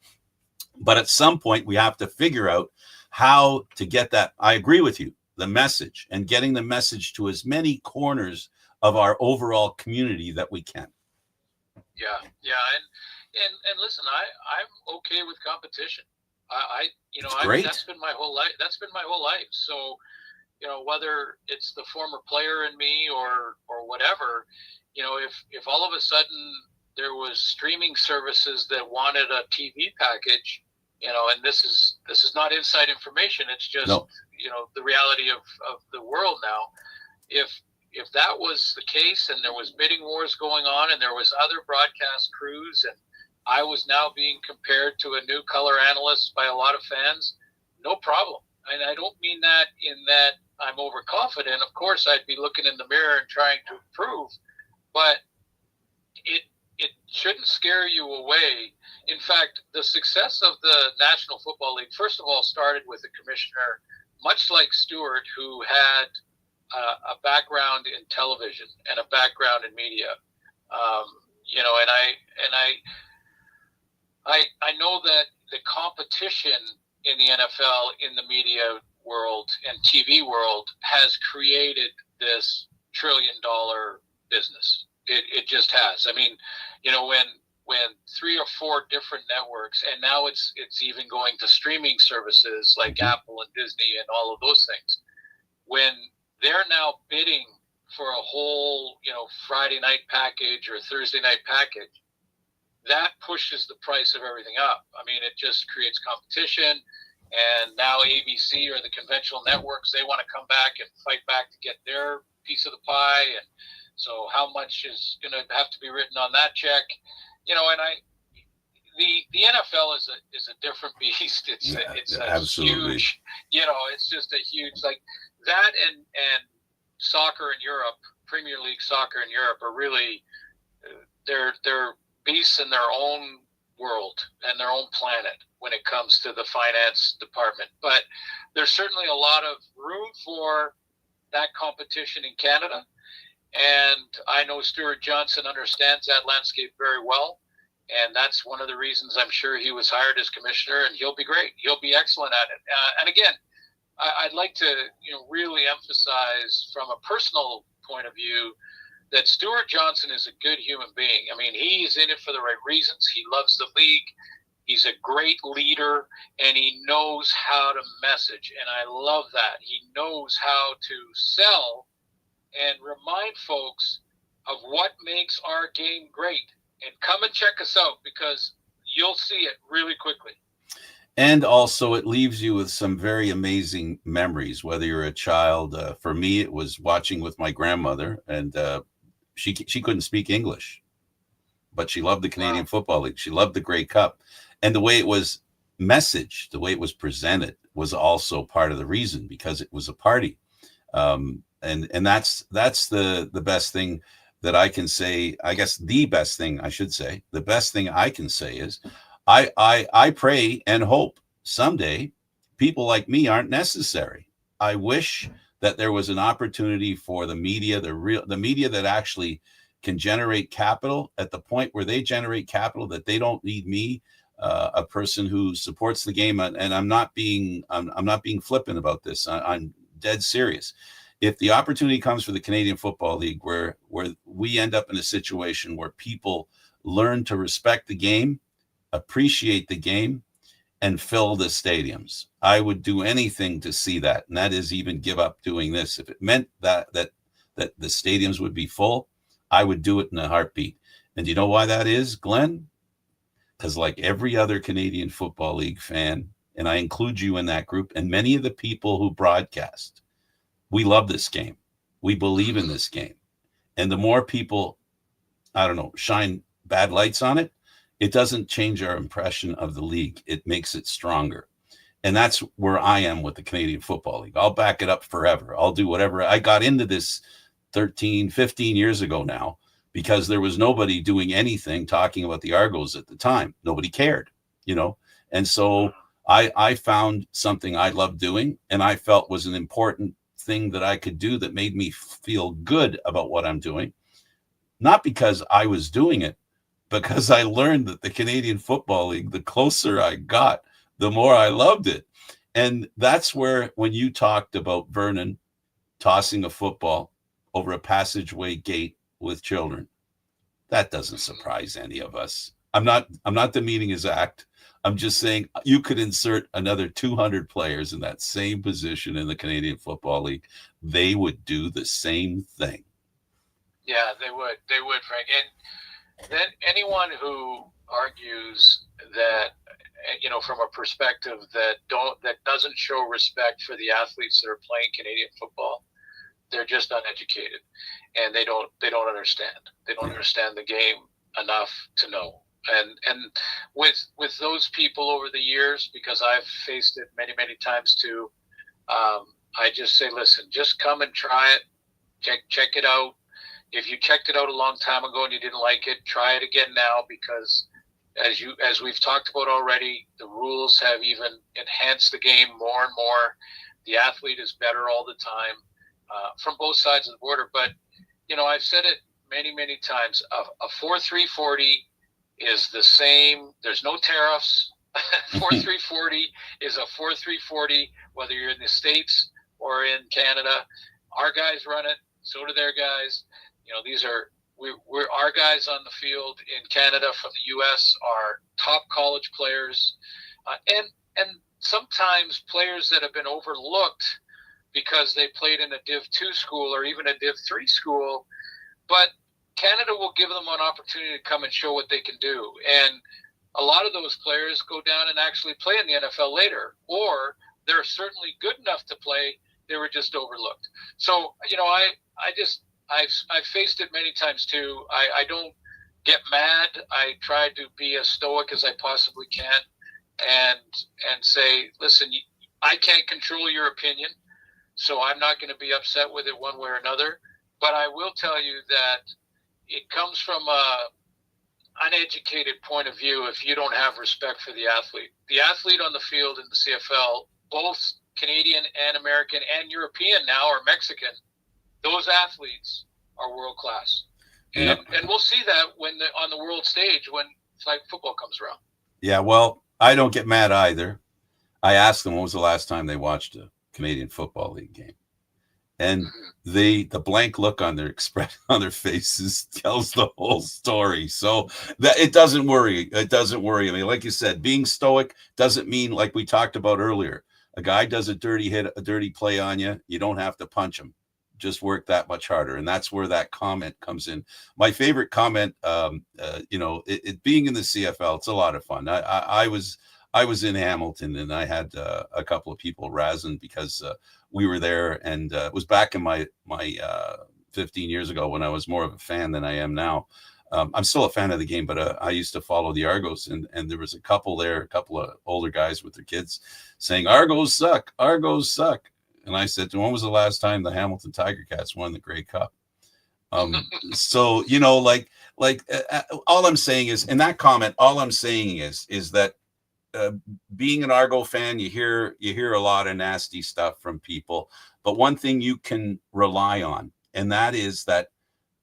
But at some point, we have to figure out how to get that. I agree with you, the message, and getting the message to as many corners of our overall community that we can. Yeah. And listen, I'm okay with competition. That's been my whole life. So, whether it's the former player in me or whatever, if all of a sudden there was streaming services that wanted a TV package, and this is not inside information. It's just, the reality of the world now. If that was the case and there was bidding wars going on and there was other broadcast crews and I was now being compared to a new color analyst by a lot of fans, no problem. And I don't mean that in that I'm overconfident. Of course, I'd be looking in the mirror and trying to improve, but it shouldn't scare you away. In fact, the success of the National Football League, first of all, started with a commissioner, much like Stewart, who had a background in television and a background in media. I know that the competition in the NFL, in the media world and TV world, has created this $1 trillion business. It just has. I mean, when 3 or 4 different networks, and now it's even going to streaming services like Apple and Disney and all of those things, when they're now bidding for a whole, Friday night package or Thursday night package, that pushes the price of everything up. I mean, it just creates competition. And now ABC or the conventional networks, they want to come back and fight back to get their piece of the pie. And so how much is going to have to be written on that check? The NFL is a different beast. It's absolutely huge, it's just a huge, like that, and soccer in Europe, Premier League soccer in Europe are really, they're beasts in their own world and their own planet when it comes to the finance department. But there's certainly a lot of room for that competition in Canada. And I know Stuart Johnson understands that landscape very well. And that's one of the reasons I'm sure he was hired as commissioner, and he'll be great. He'll be excellent at it. And again, I'd like to really emphasize from a personal point of view that Stuart Johnson is a good human being. I mean, he's in it for the right reasons. He loves the league. He's a great leader, and he knows how to message. And I love that. He knows how to sell and remind folks of what makes our game great. And come and check us out, because you'll see it really quickly. And also, it leaves you with some very amazing memories, whether you're a child. For me, it was watching with my grandmother, and she couldn't speak English, but she loved the Canadian Football League. She loved the Grey Cup. And the way it was messaged, the way it was presented, was also part of the reason, because it was a party. And that's the best thing that I can say. I guess the best thing I should say, the best thing I can say is I pray and hope someday people like me aren't necessary. I wish that there was an opportunity for the media, the media that actually can generate capital, at the point where they generate capital, that they don't need me, a person who supports the game. And I'm not being flippant about this. I'm dead serious. If the opportunity comes for the Canadian Football League, where we end up in a situation where people learn to respect the game, appreciate the game, and fill the stadiums, I would do anything to see that. And that is even give up doing this. If it meant that the stadiums would be full, I would do it in a heartbeat. And you know why that is, Glenn? Because like every other Canadian Football League fan, and I include you in that group, and many of the people who broadcast, we love this game. We believe in this game. And the more people, shine bad lights on it, it doesn't change our impression of the league. It makes it stronger. And that's where I am with the Canadian Football League. I'll back it up forever. I'll do whatever. I got into this 13, 15 years ago now because there was nobody doing anything talking about the Argos at the time. Nobody cared, you know? And so I found something I loved doing and I felt was an important thing that I could do that made me feel good about what I'm doing. Not because I was doing it, because I learned that the Canadian Football League, the closer I got, the more I loved it. And that's where, when you talked about Vernon tossing a football over a passageway gate with children, that doesn't surprise any of us. I'm not demeaning his act. I'm just saying you could insert another 200 players in that same position in the Canadian Football League. They would do the same thing. Yeah, they would, Frank. And then anyone who argues that, you know, from a perspective that doesn't show respect for the athletes that are playing Canadian football, they're just uneducated, and they don't understand. They don't understand the game enough to know. And with those people over the years, because I've faced it many times too, I just say, listen, just come and try it, check it out. If you checked it out a long time ago and you didn't like it, try it again now, because as we've talked about already, the rules have even enhanced the game more and more. The athlete is better all the time, from both sides of the border. But, you know, I've said it many times. A 4.340 is the same. There's no tariffs. 4.340 is a 4.340, whether you're in the States or in Canada. Our guys run it. So do their guys. You know, we're our guys on the field in Canada from the U.S. are top college players, and sometimes players that have been overlooked because they played in a Div 2 school or even a Div 3 school, but Canada will give them an opportunity to come and show what they can do. And a lot of those players go down and actually play in the NFL later, or they're certainly good enough to play. They were just overlooked. So, you know, I've faced it many times too. I don't get mad. I try to be as stoic as I possibly can and say, listen, I can't control your opinion, so I'm not going to be upset with it one way or another. But I will tell you that it comes from a uneducated point of view if you don't have respect for the athlete. The athlete on the field in the CFL, both Canadian and American and European now, or Mexican, those athletes are world class, and we'll see that on the world stage when flag football comes around. Yeah, well, I don't get mad either. I asked them when was the last time they watched a Canadian Football League game, and the blank look on their faces tells the whole story. So that it doesn't worry. It doesn't worry. I mean, like you said, being stoic doesn't mean, like we talked about earlier, a guy does a dirty play on you, you don't have to punch him. Just work that much harder. And that's where that comment comes in. My favorite comment, you know, it being in the CFL, it's a lot of fun. I was in Hamilton, and I had a couple of people razzing because we were there, and it was back in my 15 years ago when I was more of a fan than I am now. I'm still a fan of the game, but I used to follow the Argos, and there was a couple of older guys with their kids saying, Argos suck, Argos suck. And I said, when was the last time the Hamilton Tiger Cats won the Grey Cup? So, you know, like all I'm saying is, in that comment, all I'm saying is that being an Argo fan, you hear a lot of nasty stuff from people. But one thing you can rely on, and that is that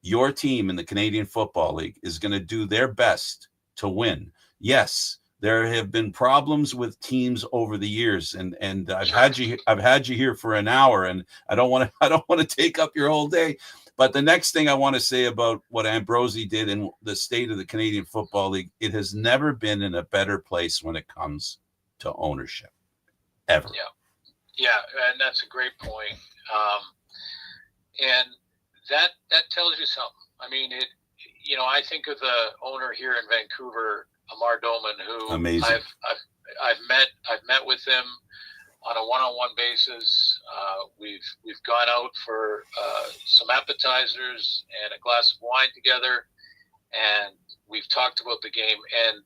your team in the Canadian Football League is going to do their best to win. Yes, there have been problems with teams over the years, and I've had you here for an hour, and I don't want to take up your whole day. But the next thing I want to say about what Ambrosie did in the state of the Canadian Football League, it has never been in a better place when it comes to ownership, ever. Yeah, and that's a great point. And that tells you something. I mean, I think of the owner here in Vancouver, Amar Doman, who amazing. I've met with him on a one-on-one basis. We've gone out for some appetizers and a glass of wine together, and we've talked about the game. And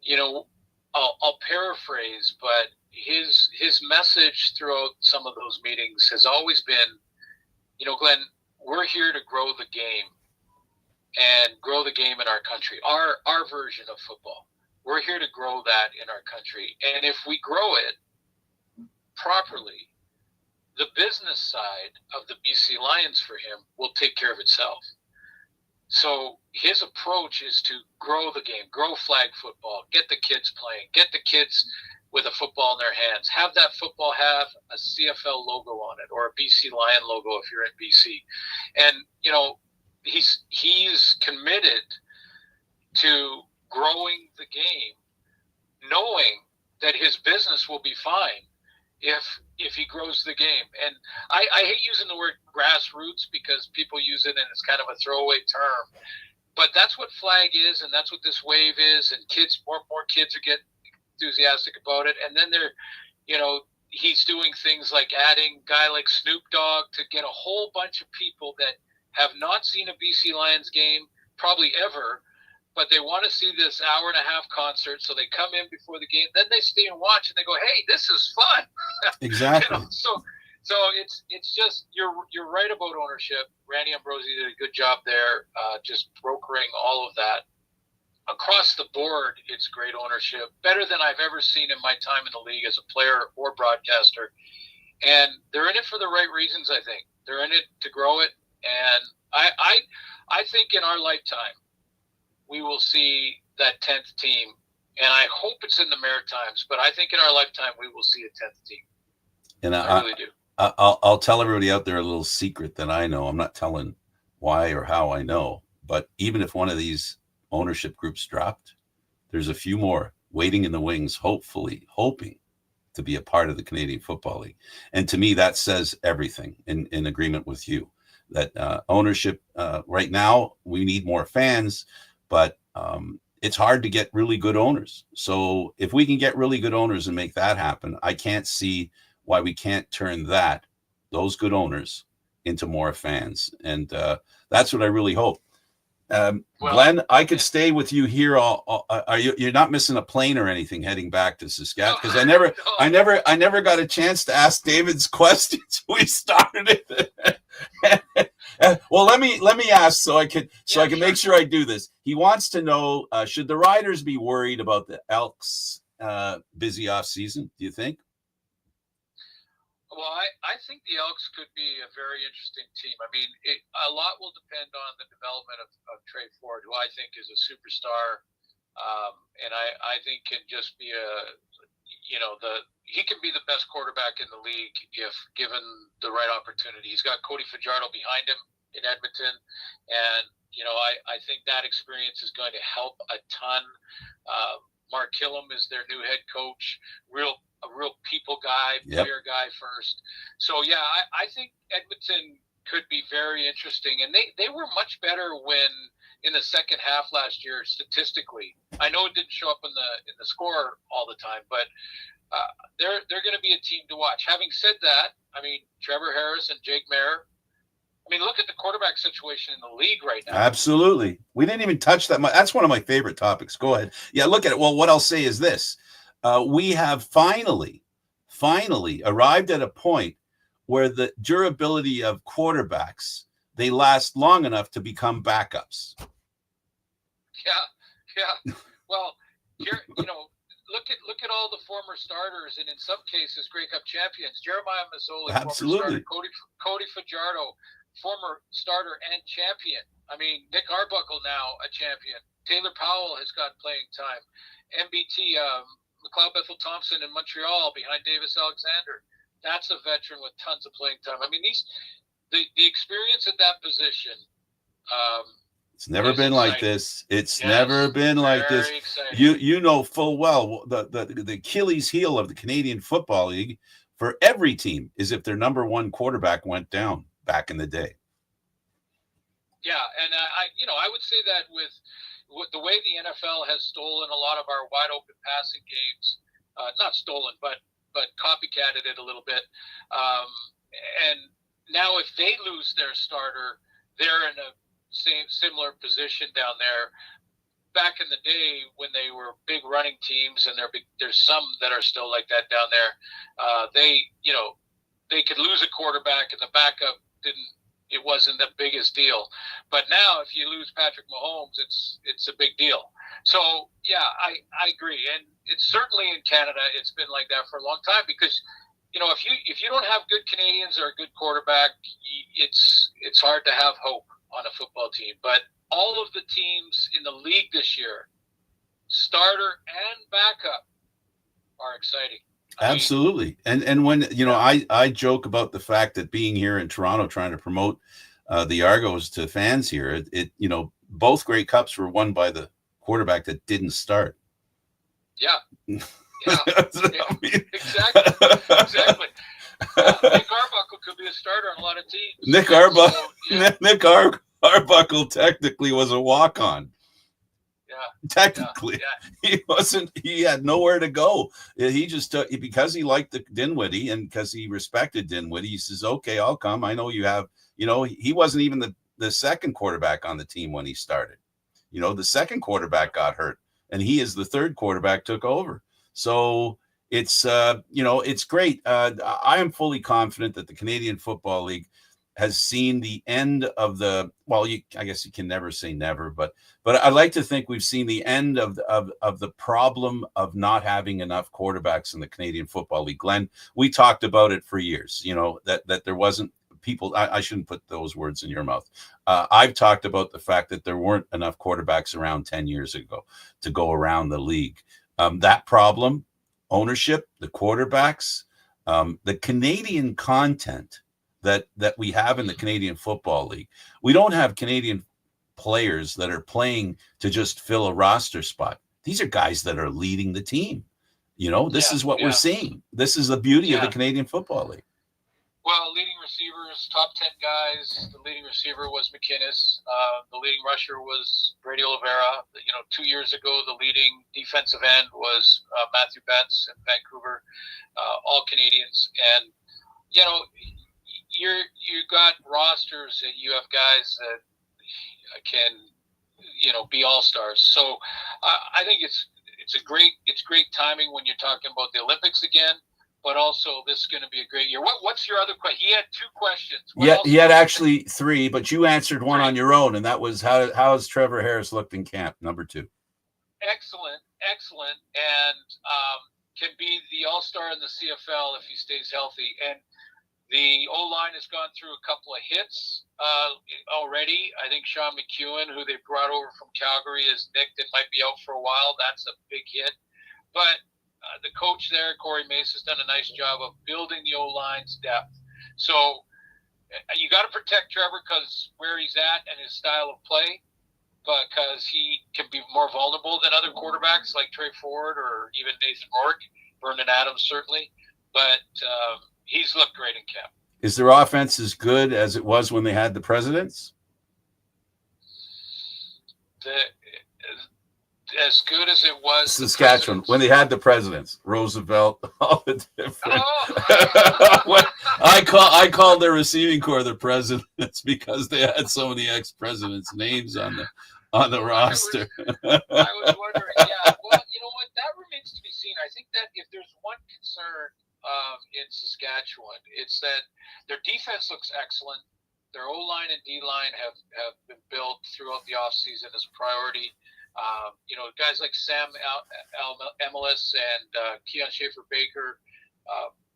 you know, I'll paraphrase, but his message throughout some of those meetings has always been, you know, Glenn, we're here to grow the game and grow the game in our country, our version of football. We're here to grow that in our country. And if we grow it properly, the business side of the BC Lions for him will take care of itself. So his approach is to grow the game, grow flag football, get the kids playing, get the kids with a football in their hands, have that football have a CFL logo on it or a BC Lion logo if you're in BC. And, you know, he's committed to growing the game, knowing that his business will be fine if he grows the game. And I hate using the word grassroots because people use it and it's kind of a throwaway term, but that's what flag is, and that's what this wave is, and more kids are getting enthusiastic about it. And then he's doing things like adding a guy like Snoop Dogg to get a whole bunch of people that have not seen a BC Lions game probably ever, but they want to see this hour-and-a-half concert, so they come in before the game. Then they stay and watch, and they go, "Hey, this is fun!" Exactly. So it's just you're right about ownership. Randy Ambrosi did a good job there, just brokering all of that. Across the board, it's great ownership, better than I've ever seen in my time in the league as a player or broadcaster. And they're in it for the right reasons. I think they're in it to grow it, and I think in our lifetime, we will see that 10th team, and I hope it's in the Maritimes, but I think in our lifetime we will see a 10th team. And I really do. I'll tell everybody out there a little secret that I know. I'm not telling why or how I know, but even if one of these ownership groups dropped, there's a few more waiting in the wings, hoping to be a part of the Canadian Football League. And to me, that says everything in agreement with you, that ownership right now, we need more fans, but it's hard to get really good owners. So if we can get really good owners and make that happen, I can't see why we can't turn those good owners into more fans. And that's what I really hope. Glenn, I could stay with you here. You're not missing a plane or anything heading back to Saskatchewan? Because I never got a chance to ask David's questions. We started it. Well, let me ask so I can make sure I do this. He wants to know, should the Riders be worried about the Elks' busy off season? Do you think? Well, I think the Elks could be a very interesting team. I mean, a lot will depend on the development of Trey Ford, who I think is a superstar, and I think can just be he can be the best quarterback in the league if given the right opportunity. He's got Cody Fajardo behind him in Edmonton, and I think that experience is going to help a ton. Mark Killam is their new head coach, a real people guy, player guy first. So yeah, I think Edmonton could be very interesting, and they were much better when in the second half last year statistically. I know it didn't show up in the score all the time, but they're going to be a team to watch. Having said that, I mean, Trevor Harris and Jake Mayer. I mean, look at the quarterback situation in the league right now. Absolutely. We didn't even touch that much. That's one of my favorite topics. Go ahead. Yeah, look at it. Well, what I'll say is this. We have finally arrived at a point where the durability of quarterbacks, they last long enough to become backups. Yeah. Well, look at all the former starters, and in some cases, Grey Cup champions. Jeremiah Mazzoli, absolutely. Former starter. Cody Fajardo, former starter and champion. I mean, Nick Arbuckle now a champion. Taylor Powell has got playing time. MBT, McLeod Bethel Thompson in Montreal behind Davis Alexander. That's a veteran with tons of playing time. I mean, the experience at that position. It's never been like this. It's never been like this. Exciting. You know full well the Achilles heel of the Canadian Football League for every team is if their number one quarterback went down back in the day. Yeah, and I would say that with the way the NFL has stolen a lot of our wide open passing games, not stolen, but copycatted it a little bit. And now if they lose their starter, they're in a similar position down there. Back in the day when they were big running teams, and there's some that are still like that down there. They could lose a quarterback and the backup it wasn't the biggest deal. But now if you lose Patrick Mahomes, it's a big deal. So yeah, I agree. And it's certainly in Canada, it's been like that for a long time because, if you don't have good Canadians or a good quarterback, it's hard to have hope on a football team. But all of the teams in the league this year, starter and backup, are exciting. Absolutely. And when, I joke about the fact that being here in Toronto, trying to promote the Argos to fans here, both Grey Cups were won by the quarterback that didn't start. Yeah. Yeah. Exactly. Nick Arbuckle could be a starter on a lot of teams. Nick Arbuckle technically was a walk-on. Yeah. Technically, he wasn't. He had nowhere to go. He just took because he liked the Dinwiddie and because he respected Dinwiddie. He says, "Okay, I'll come. I know you have." He wasn't even the second quarterback on the team when he started. The second quarterback got hurt, and he is the third quarterback took over. So it's it's great. I am fully confident that the Canadian Football League has seen the end of I guess you can never say never, but I like to think we've seen the end of the problem of not having enough quarterbacks in the Canadian Football League. Glenn, we talked about it for years, that there wasn't people. I shouldn't put those words in your mouth. I've talked about the fact that there weren't enough quarterbacks around 10 years ago to go around the league. That problem, ownership, the quarterbacks, the Canadian content that we have in the Canadian Football League. We don't have Canadian players that are playing to just fill a roster spot. These are guys that are leading the team. This is what we're seeing. This is the beauty of the Canadian Football League. Well, leading receivers, top 10 guys. The leading receiver was McInnes. The leading rusher was Brady Oliveira. 2 years ago, the leading defensive end was Matthew Betts in Vancouver. All Canadians. And, you got rosters and you have guys that can, be all-stars. So I think it's great timing when you're talking about the Olympics again. But also, this is going to be a great year. What's your other question? He had 2 questions. He had actually 3, but you answered one on your own, and that was how has Trevor Harris looked in camp? Number 2. Excellent, and can be the all-star in the CFL if he stays healthy. And the O-line has gone through a couple of hits already. I think Sean McEwen, who they brought over from Calgary, is nicked and might be out for a while. That's a big hit. But the coach there, Corey Mace, has done a nice job of building the O-line's depth. So you got to protect Trevor because where he's at and his style of play, because he can be more vulnerable than other quarterbacks like Trey Ford or even Nathan Rourke, Vernon Adams certainly. But he's looked great in camp. Is their offense as good as it was when they had the presidents? As good as it was Saskatchewan when they had the presidents, Roosevelt, all the different. I call their receiving corps the presidents because they had some of the ex-presidents' names on the roster. I was wondering, yeah. Well, you know what? That remains to be seen. I think that if there's one concern in Saskatchewan, it's that their defense looks excellent. Their O-line and D-line have been built throughout the offseason as a priority. Guys like Sam Emelis and Keon Schaefer-Baker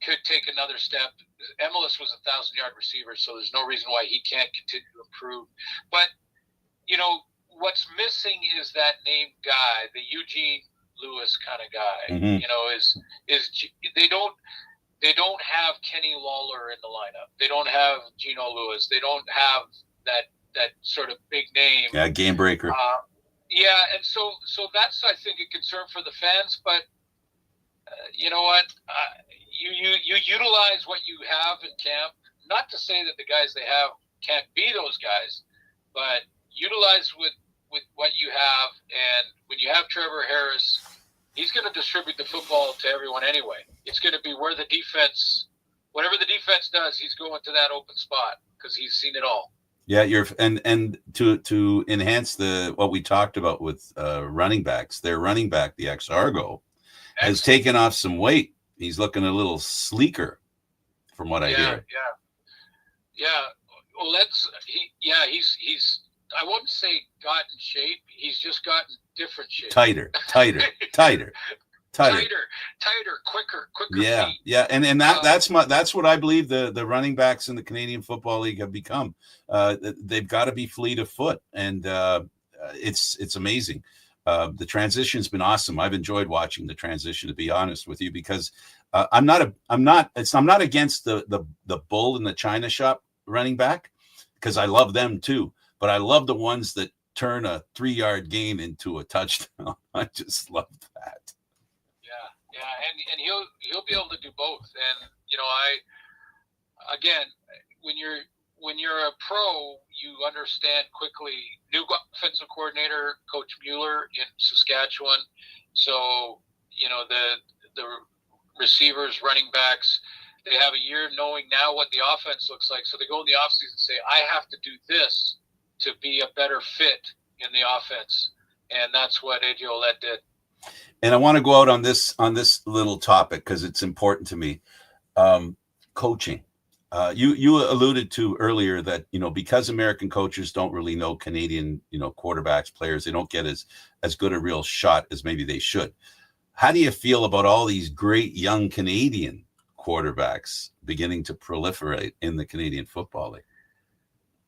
could take another step. Emelis was a 1,000-yard receiver, so there's no reason why he can't continue to improve. But, what's missing is that named guy, the Eugene Lewis kind of guy. Mm-hmm. Is they don't have Kenny Lawler in the lineup. They don't have Geno Lewis. They don't have that sort of big name. Yeah, game breaker. And so that's, I think, a concern for the fans. But you know what? You utilize what you have in camp. Not to say that the guys they have can't be those guys, but utilize with what you have. And when you have Trevor Harris, he's going to distribute the football to everyone anyway. It's going to be where the defense, whatever the defense does, he's going to that open spot because he's seen it all. Yeah, and to enhance what we talked about with running backs, their running back, the ex-Argo, has taken off some weight. He's looking a little sleeker, from what I hear. Yeah. Well, he's. I wouldn't say got in shape. He's just gotten different shape. Tighter, quicker. Yeah, feet. Yeah, and that's what I believe the running backs in the Canadian Football League have become. They've got to be fleet of foot, and it's amazing. The transition's been awesome. I've enjoyed watching the transition, to be honest with you, because I'm not against the bull in the china shop running back, because I love them too. But I love the ones that turn a 3-yard gain into a touchdown. I just love that. Yeah, and he'll be able to do both. And when you're a pro, you understand quickly. New offensive coordinator, Coach Mueller in Saskatchewan. So the receivers, running backs, they have a year knowing now what the offense looks like. So they go in the offseason and say, I have to do this to be a better fit in the offense. And that's what AJ Ouellette did. And I want to go out on this little topic because it's important to me. Coaching. You alluded to earlier that, because American coaches don't really know Canadian, quarterbacks, players, they don't get as good a real shot as maybe they should. How do you feel about all these great young Canadian quarterbacks beginning to proliferate in the Canadian Football League?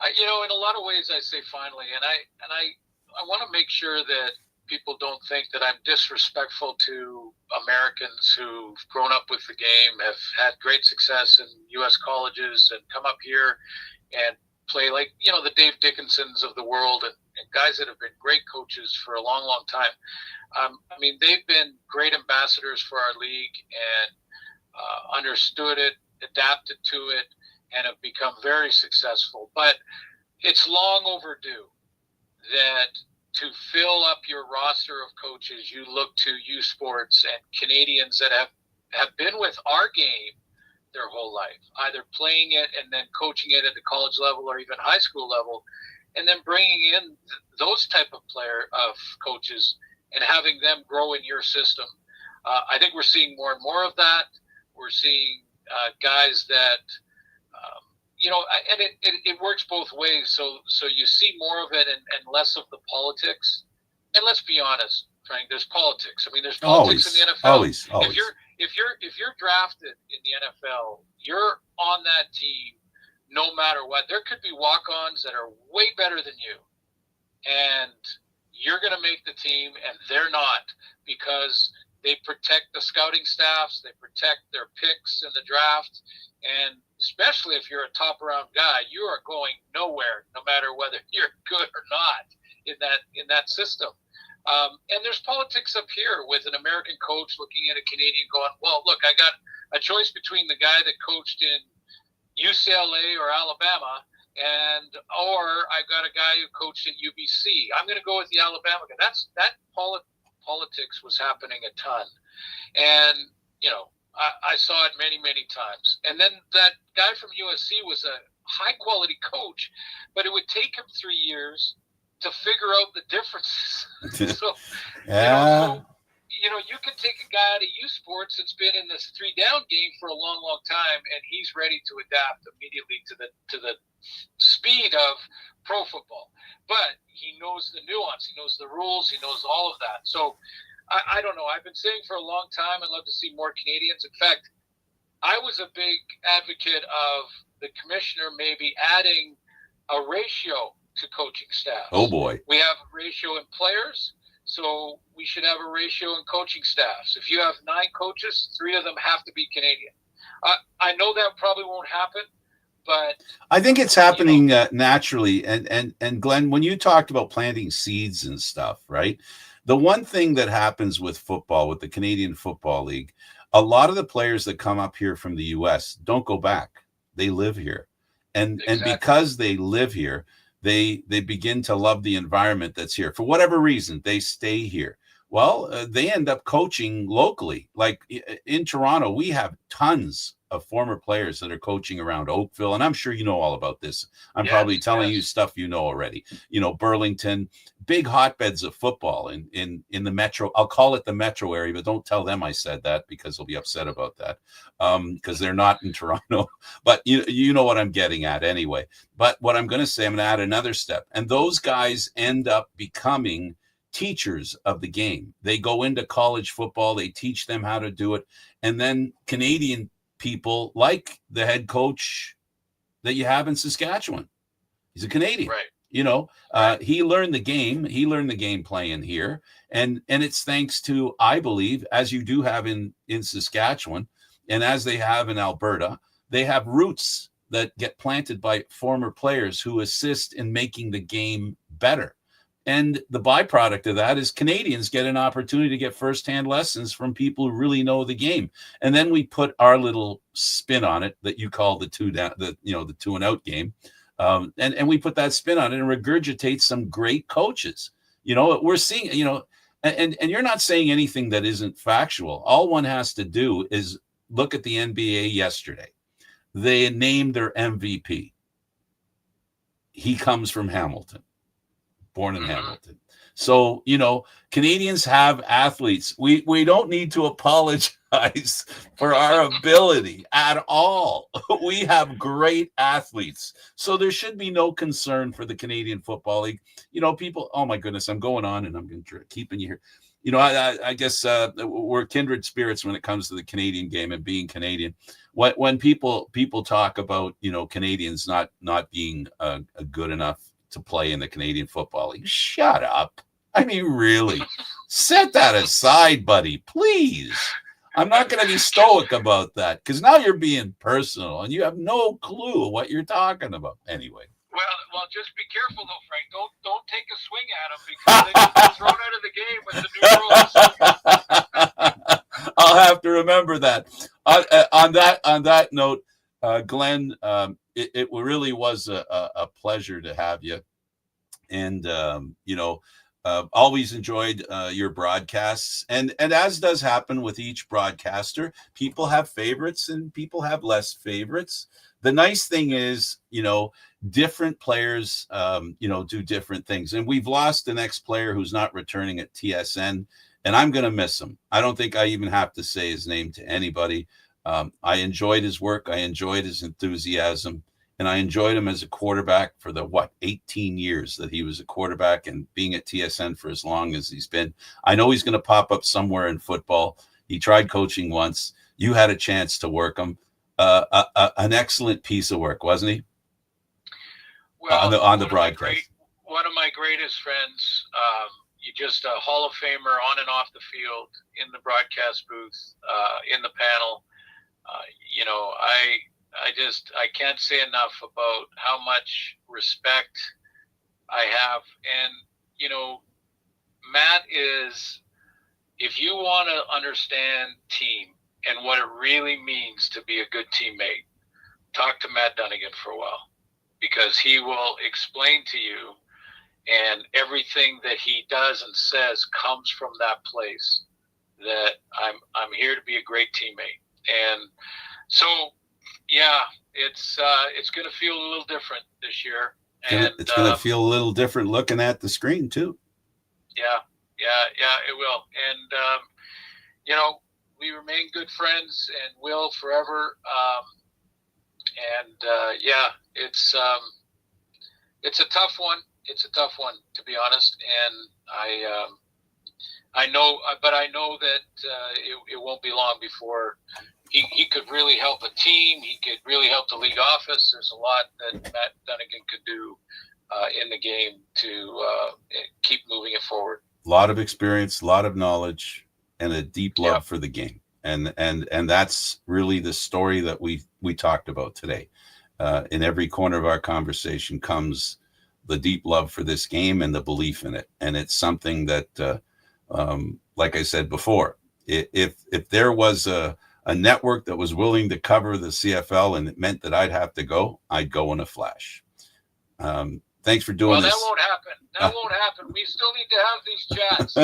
In a lot of ways, I say finally, and I want to make sure that people don't think that I'm disrespectful to Americans who've grown up with the game, have had great success in U.S. colleges, and come up here and play like, the Dave Dickinsons of the world and guys that have been great coaches for a long, long time. They've been great ambassadors for our league and understood it, adapted to it, and have become very successful. But it's long overdue that to fill up your roster of coaches, you look to U Sports and Canadians that have been with our game their whole life, either playing it and then coaching it at the college level or even high school level, and then bringing in those type of coaches and having them grow in your system. I think we're seeing more and more of that. We're seeing guys that, and it works both ways. So you see more of it and less of the politics. And let's be honest, Frank, there's politics. There's politics in the NFL. Always. If you're drafted in the NFL, you're on that team no matter what. There could be walk-ons that are way better than you, and you're going to make the team, and they're not, because they protect the scouting staffs, they protect their picks in the draft, and especially if you're a top-round guy, you are going nowhere, no matter whether you're good or not in that system. And there's politics up here with an American coach looking at a Canadian going, well, look, I got a choice between the guy that coached in UCLA or Alabama, or I've got a guy who coached at UBC. I'm going to go with the Alabama guy. That politics was happening a ton. And, I saw it many, many times. And then that guy from USC was a high-quality coach, but it would take him 3 years to figure out the differences. You can take a guy out of U Sports that's been in this 3-down game for a long, long time, and he's ready to adapt immediately to the speed of pro football. But he knows the nuance, he knows the rules, he knows all of that. So I don't know. I've been saying for a long time I'd love to see more Canadians. In fact, I was a big advocate of the commissioner maybe adding a ratio to coaching staff. Oh boy. We have a ratio in players, so we should have a ratio in coaching staffs. If you have 9 coaches, 3 of them have to be Canadian. I know that probably won't happen, but I think it's happening naturally. And Glenn, when you talked about planting seeds and stuff, right? The one thing that happens with football, with the Canadian Football League, a lot of the players that come up here from the U.S. don't go back. They live here. And because they live here, they begin to love the environment that's here. For whatever reason, they stay here. Well, they end up coaching locally. Like in Toronto, we have tons of former players that are coaching around Oakville, and I'm sure you know all about this. I'm probably telling you stuff you know already. You know, Burlington, big hotbeds of football in the metro. I'll call it the metro area, but don't tell them I said that because they'll be upset about that, because they're not in Toronto. But you know what I'm getting at anyway. But what I'm going to say, I'm going to add another step, and those guys end up becoming teachers of the game. They go into college football, they teach them how to do it, and then Canadian people, like the head coach that you have in Saskatchewan, he's a Canadian, right? You know, he learned the game. He learned the game playing here, and it's thanks to, I believe, as you do have in Saskatchewan, and as they have in Alberta, they have roots that get planted by former players who assist in making the game better. And the byproduct of that is Canadians get an opportunity to get firsthand lessons from people who really know the game. And then we put our little spin on it that you call the two and out game. And we put that spin on it and regurgitate some great coaches. You know, we're seeing, and you're not saying anything that isn't factual. All one has to do is look at the NBA yesterday. They named their MVP. He comes from Hamilton. Born in Hamilton. So, Canadians have athletes. We don't need to apologize for our ability at all. We have great athletes. So there should be no concern for the Canadian Football League. People, oh my goodness, I'm going on and I'm keeping you here. I guess we're kindred spirits when it comes to the Canadian game and being Canadian. When people talk about, Canadians not being good enough to play in the Canadian Football League. Shut up. I mean, really, set that aside, buddy, please. I'm not going to be stoic about that because now you're being personal and you have no clue what you're talking about. Anyway. Well, just be careful though, Frank. Don't take a swing at them because they get thrown out of the game with the new rules. I'll have to remember that. On that note, Glenn, it really was a pleasure to have you, and always enjoyed your broadcasts, and as does happen with each broadcaster, people have favorites and people have less favorites. The nice thing is, different players, do different things, and we've lost the next player who's not returning at TSN, and I'm going to miss him. I don't think I even have to say his name to anybody. I enjoyed his work. I enjoyed his enthusiasm, and I enjoyed him as a quarterback for the 18 years that he was a quarterback and being at TSN for as long as he's been. I know he's going to pop up somewhere in football. He tried coaching once. You had a chance to work him. An excellent piece of work, wasn't he? Well, on the broadcast. One of my greatest friends. Just a Hall of Famer on and off the field, in the broadcast booth, in the panel. I can't say enough about how much respect I have. And, Matt is, if you want to understand team and what it really means to be a good teammate, talk to Matt Dunnigan for a while, because he will explain to you, and everything that he does and says comes from that place that I'm here to be a great teammate. And so, yeah, it's going to feel a little different this year. And it's going to feel a little different looking at the screen too. Yeah, it will. And, we remain good friends and will forever. It's a tough one. It's a tough one, to be honest, and I know that it won't be long before he could really help a team. He could really help the league office. There's a lot that Matt Dunnigan could do in the game to keep moving it forward. A lot of experience, a lot of knowledge, and a deep love for the game, and that's really the story that we talked about today. In every corner of our conversation comes the deep love for this game and the belief in it. And it's something that, like I said before, if there was a network that was willing to cover the CFL and it meant that I'd have to go, I'd go in a flash. Thanks for doing this. That won't happen. That won't happen. We still need to have these chats.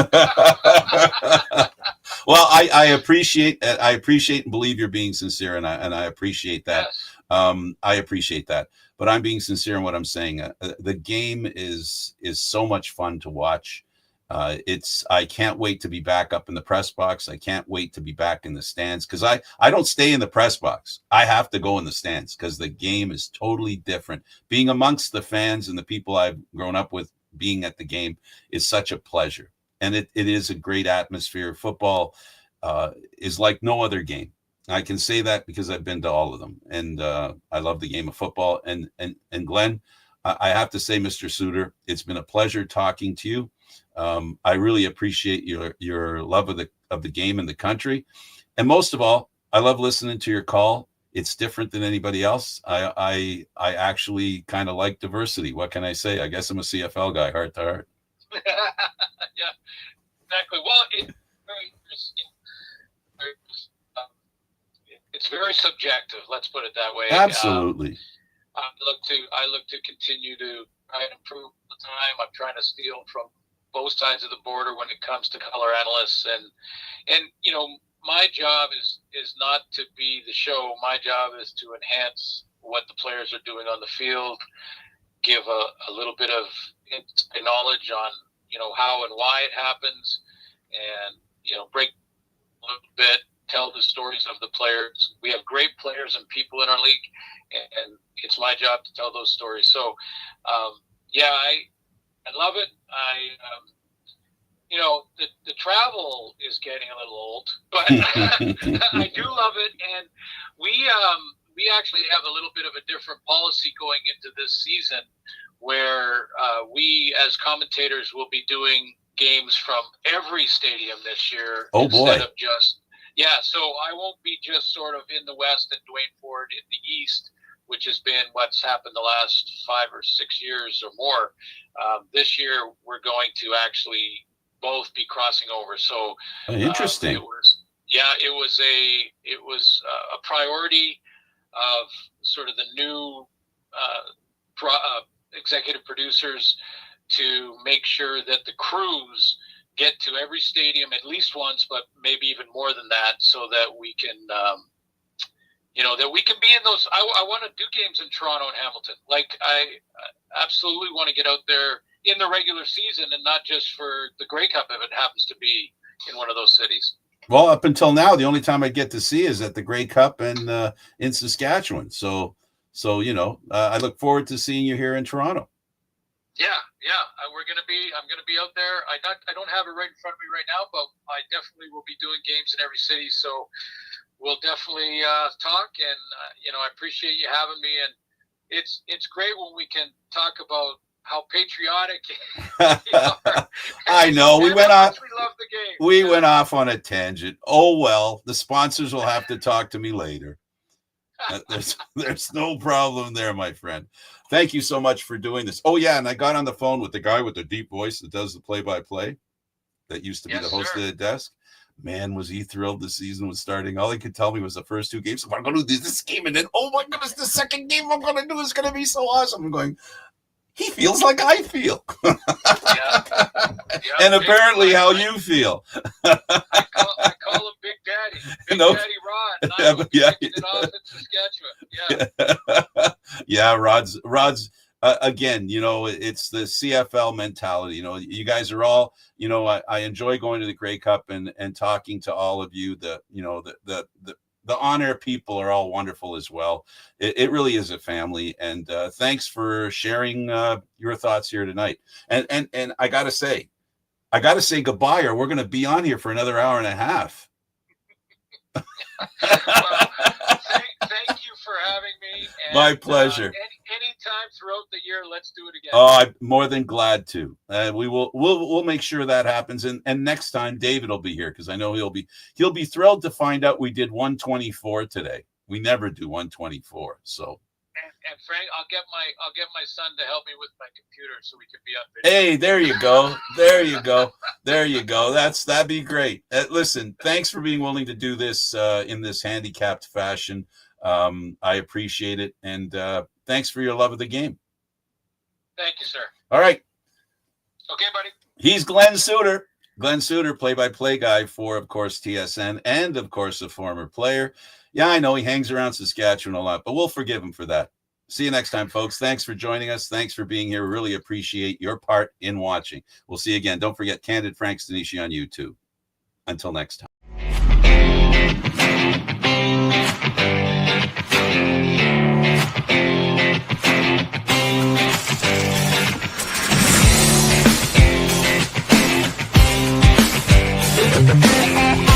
Well, I appreciate and believe you're being sincere, and I appreciate that. Yes. I appreciate that. But I'm being sincere in what I'm saying. The game is so much fun to watch. I can't wait to be back up in the press box. I can't wait to be back in the stands, because I don't stay in the press box. I have to go in the stands because the game is totally different. Being amongst the fans and the people I've grown up with, being at the game is such a pleasure. And it is a great atmosphere. Football is like no other game. I can say that because I've been to all of them, and I love the game of football. And Glenn, I have to say, Mr. Suitor, it's been a pleasure talking to you. I really appreciate your love of the game and the country, and most of all, I love listening to your call. It's different than anybody else. I actually kind of like diversity. What can I say? I guess I'm a CFL guy, heart to heart. Yeah, exactly. Well, it's very subjective. Let's put it that way. Absolutely. I look to continue to try and improve all the time. I'm trying to steal from both sides of the border when it comes to color analysts, and my job is not to be the show. My job is to enhance what the players are doing on the field, give a little bit of knowledge on how and why it happens, and break a little bit, tell the stories of the players. We have great players and people in our league, and it's my job to tell those stories. So I love it. The travel is getting a little old, but I do love it. And we actually have a little bit of a different policy going into this season, where we as commentators will be doing games from every stadium this year. Oh boy. Instead of just, so I won't be just sort of in the West and Dwayne Ford in the East, which has been what's happened the last 5 or 6 years or more. This year, we're going to actually both be crossing over. So interesting. It was a priority of sort of the new executive producers to make sure that the crews get to every stadium at least once, but maybe even more than that, so that we can that we can be in those. I want to do games in Toronto and Hamilton. Like, I absolutely want to get out there in the regular season, and not just for the Grey Cup if it happens to be in one of those cities. Well, up until now, the only time I get to see is at the Grey Cup and in Saskatchewan. So I look forward to seeing you here in Toronto. Yeah. I'm gonna be out there. I don't have it right in front of me right now, but I definitely will be doing games in every city. So we'll definitely talk, and I appreciate you having me. And it's great when we can talk about how patriotic you are. I know. We went off. We love the game. We went off on a tangent. Oh well, the sponsors will have to talk to me later. There's no problem there, my friend. Thank you so much for doing this. Oh yeah, and I got on the phone with the guy with the deep voice that does the play-by-play, that used to be the host of the desk. Man, was he thrilled the season was starting. All he could tell me was the first 2 games. I'm going to do this game, and then, oh my goodness, the second game I'm going to do is going to be so awesome. I'm going, he feels like I feel. And apparently how you feel. I call him Big Daddy. Big Daddy Rod. And I will be kicking it off in Saskatchewan. Yeah, Rod's again, it's the CFL mentality. You guys are all, I enjoy going to the Grey Cup and talking to all of you. The on-air people are all wonderful as well. It really is a family. And thanks for sharing your thoughts here tonight. And I gotta say goodbye, or we're gonna be on here for another hour and a half. Well, thank you for having me. And, my pleasure. Anytime throughout the year, let's do it again. Oh, I'm more than glad to. We'll make sure that happens. And next time David will be here, because I know he'll be thrilled to find out we did 124 today. We never do 124. So. And Frank, I'll get my son to help me with my computer so we can be on video. Hey, there you go. There you go. There you go. That'd be great. Listen, thanks for being willing to do this in this handicapped fashion. I appreciate it, and thanks for your love of the game. Thank you, sir. All right. Okay, buddy. He's Glen Suitor. Glen Suitor, play-by-play guy for, of course, TSN and, of course, a former player. Yeah, I know he hangs around Saskatchewan a lot, but we'll forgive him for that. See you next time, folks. Thanks for joining us. Thanks for being here. We really appreciate your part in watching. We'll see you again. Don't forget Candid Frank Stanishi on YouTube. Until next time. Thank you.